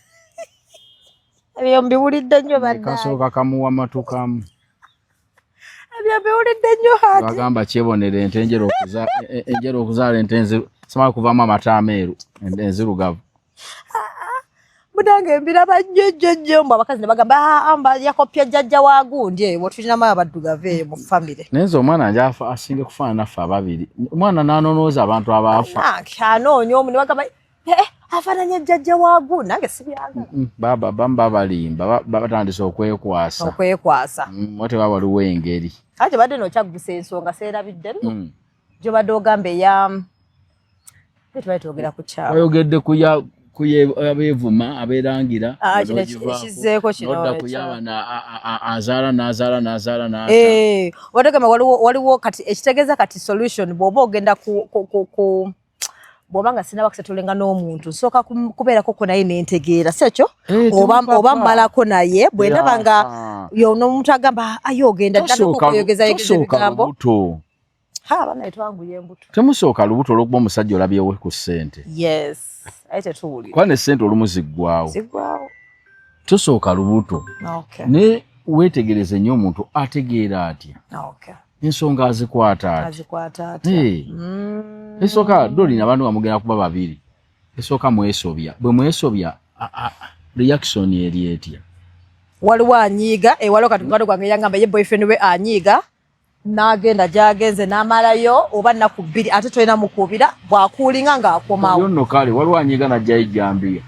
ebyo mbiwulidde nnyo badde kasooka kamuwa matukamu biwulidde nnyo Haji. Bagamba kyebonera ente enjera okuzaala ente simala kuvaamu amata ameeru enzirugavu. Mudange embiraba nnyo mbu abakazi ne bagamba yakopya jjajja wa gundi bwotulinamu abaddugavu eyo mu famire. Naye nze omwana nje asinga kufaana naffe ababiri. Omwana n'anonooza abantu abaafa. Anoonya omu ne bagamba afaananya jjajja wa gundi nange sibyaga. Bamu babalimba batandise okwekwasa. Wate baba waliwo engeri. Ate badde n'okyagusa ensonga seerabidde nno. Gy'obadde ogamba tubayitogera ku kyalo. Bayogedde abeevuma abeerangira. Ekizzeeko kino. Nodda kuyaba n'azaala. Wategema waliwo kati ekitegeeza kati solution bw'oba ogenda bw'oba nga sinaba kusetulenga n'omuntu nsooka kubeerako naye n'entegeera si ekyo oba mmalako naye bwe ndaba nga n'omuntu agamba ogenda ddala ebigambo banaye twanguye embuto. Temusooka lubuto olw'okuba omusajja olabyewo ku ssente. Yes, aye tetuwulira. Kuba ne ssente olumu ziggwawo. Tosooka lubuto. Ne weetegereze nnyo omuntu ategeera atya. Ensonga azikwata atya. Esooka dolina abantu nga mugenda kuba babiri. Esooka mwesobya. Bwe mwesobya reaction eri etya. Waliwo anyiiga waliwo kati mukwano gwange yangamba ye boyfriend we anyiiga n'agenda gy'agenze n'amalayo oba nnaku bbiri ate tolina mukubira bw'akuulinga ng'akomawo. Yo nno kale waliwo anyiiga n'ajjayo ejjambiya.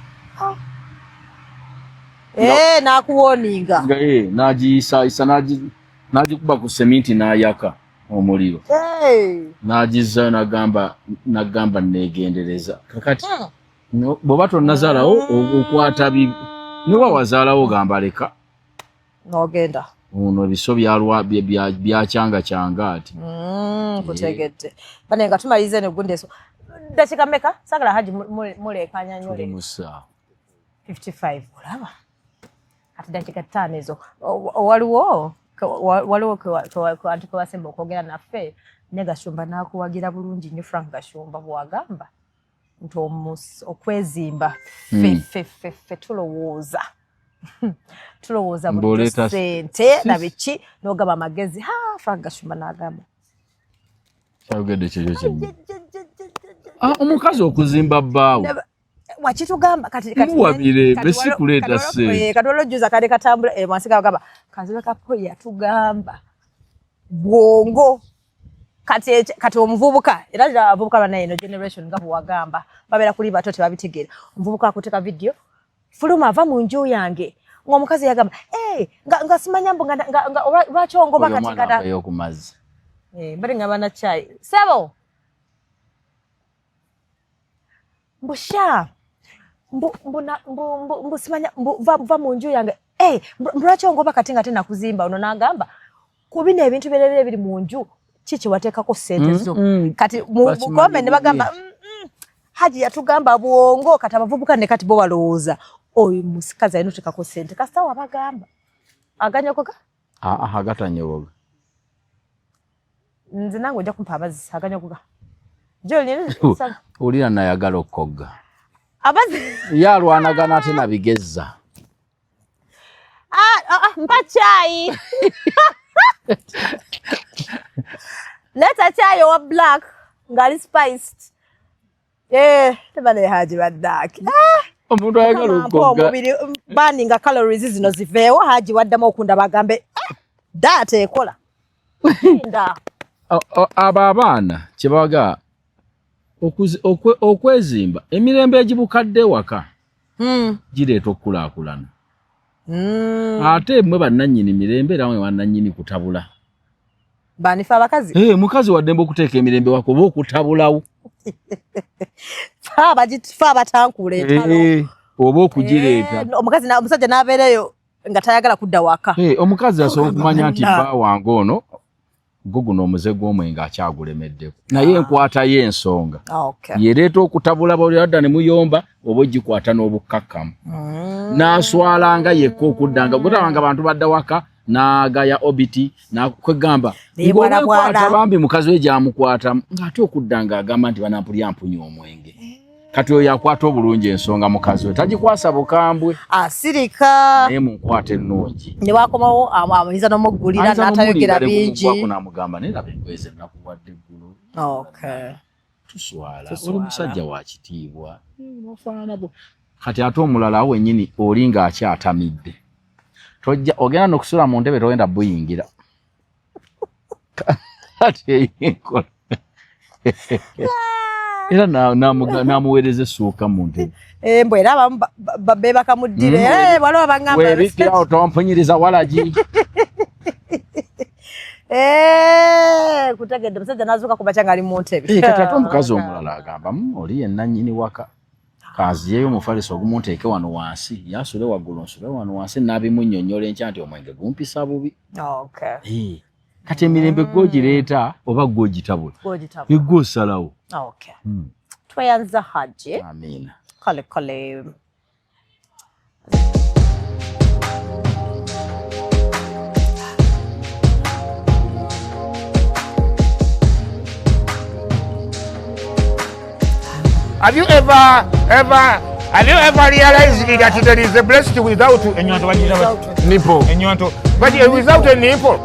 N'akuwooninga. N'agiyisaayisa n'agikuba ku seminti n'ayaka omuliro. N'agizzayo n'agamba neegendereza. Kakati bw'oba tonnazaalawo okwata niwa wazaalawo gamba leka. N'ogenda. Uno ebiso byakyanga ati. Kutegedde. Bane nga tumalize ne gundi eso. Dakika mmeka? Sagala Haji mulekanya nyole. Musa. 55 olaba. Kati dakika 5 ezo. Waliwo wasemba okwogera naffe ne Gashumba n'akuwagira bulungi nnyo Frank Gashumba bw'agamba nti okwezimba ffe tulowooza. Tulowooza buli ssente na biki n'ogaba amagezi Frank Gashumba n'agamba. Kyayogedde kyekyo kimu. Omukazi okuzimba bbaawe. Wakitugamba kati muwabire besikuleeta ssente. Kati olwojjuza kale katambula Mwansiga agamba Kanzibe Kapoyi yatugamba bwongo kati omuvubuka era abavubuka bana eno generation nga bwagamba babeera kuli bato tebabitegeera. Omuvubuka akuteka video fuluma ava mu nju yange ng'omukazi yagamba nga simanya mbu lwaki ongoba kati kata yokumazi mbali nga bana chai sebo mbusha mbu simanya va mu nju yange lwaki ongoba kati nga tena kuzimba ono n'agamba kubina ebintu birerere biri mu nju kiki wateekako ssente zo kati mukome ne bagamba Haji yatugamba bwongo kati abavubuka ne kati bo balowooza oyo musikazi alina oteekako ssente kasita wabagamba aganyogoga agatanyogoga nze nange ojja kumpa amazzi aganyogoga olina nayagala okkoga amazzi yalwanagana ate nabigezza mpa chai leta chai owa black ngali spiced tebale Haji baddaki Omuntu ayagala okugga. Omubiri burning calories zino ziveewo Haji waddamu okunda bagambe data ekola. Nda. Aba abaana kyebaga okwezimba emirembe egibukadde waka. Gireeta okukulaakulana. Ate mwe bannannyini mirembe era mwe bannannyini kutabula. Banifa abakazi? Mukazi waddembe okuteeka emirembe wako oba okutabulawo. Fa batankula entalo. Oba okugireeta. Omusajja n'abeereyo nga tayagala kudda waka. Omukazi asobola okumanya nti bba wange ono guguno omuze gw'omwenge akyagulemeddeko. Naye enkwata y'ensonga. Yereeta okutabula bawulira ne muyomba oba ogikwata n'obukkakkamu. N'aswalanga yekka okuddanga gutawanga abantu badda waka n'agaya obiti n'akwegamba ng'onekwata bambi mukazi we gy'amukwata ng'ate okuddanga agamba nti banampulya ampunya omwenge. Kati oyo akwata obulungi ensonga mukazi we tagikwasa bukambwe. Asirika. Naye munkwata ennungi. Ne wakomawo amuyinza n'omuggulira n'atayogera bingi. N'amugamba naye laba engoye ze nakuwadde eggulu. Tuswala. Oli musajja wa kitiibwa. Kati ate omulala wennyini oli ng'akyatamidde. Ogenda n'okusula mu ntebe togenda buyingira. Kati eyinkola. Era namuweereza essuuka mu ntebe. Mbwe era abamu beebaka mu ddire. Waliwo abangamba. Weebikira otompunyiriza walagi. Kutegedde omusajja n'azuuka ku makya ng'ali mu ntebe. Kati ate omukazi omulala agamba oli yenna nnyini waka. Kaziyeyo omufaliso ogumunteeke wano wansi. Yasule waggulu nsule wano wansi n'abimunnyonnyola enkya nti omwenge gumpisa bubi. Kati emirembe gw'ogireeta oba gw'ogitabula. Gw'osalawo. Tweyanza Haji. Amiina. Kale. Have you ever realized that there is a breast without a nipple? But without a nipple,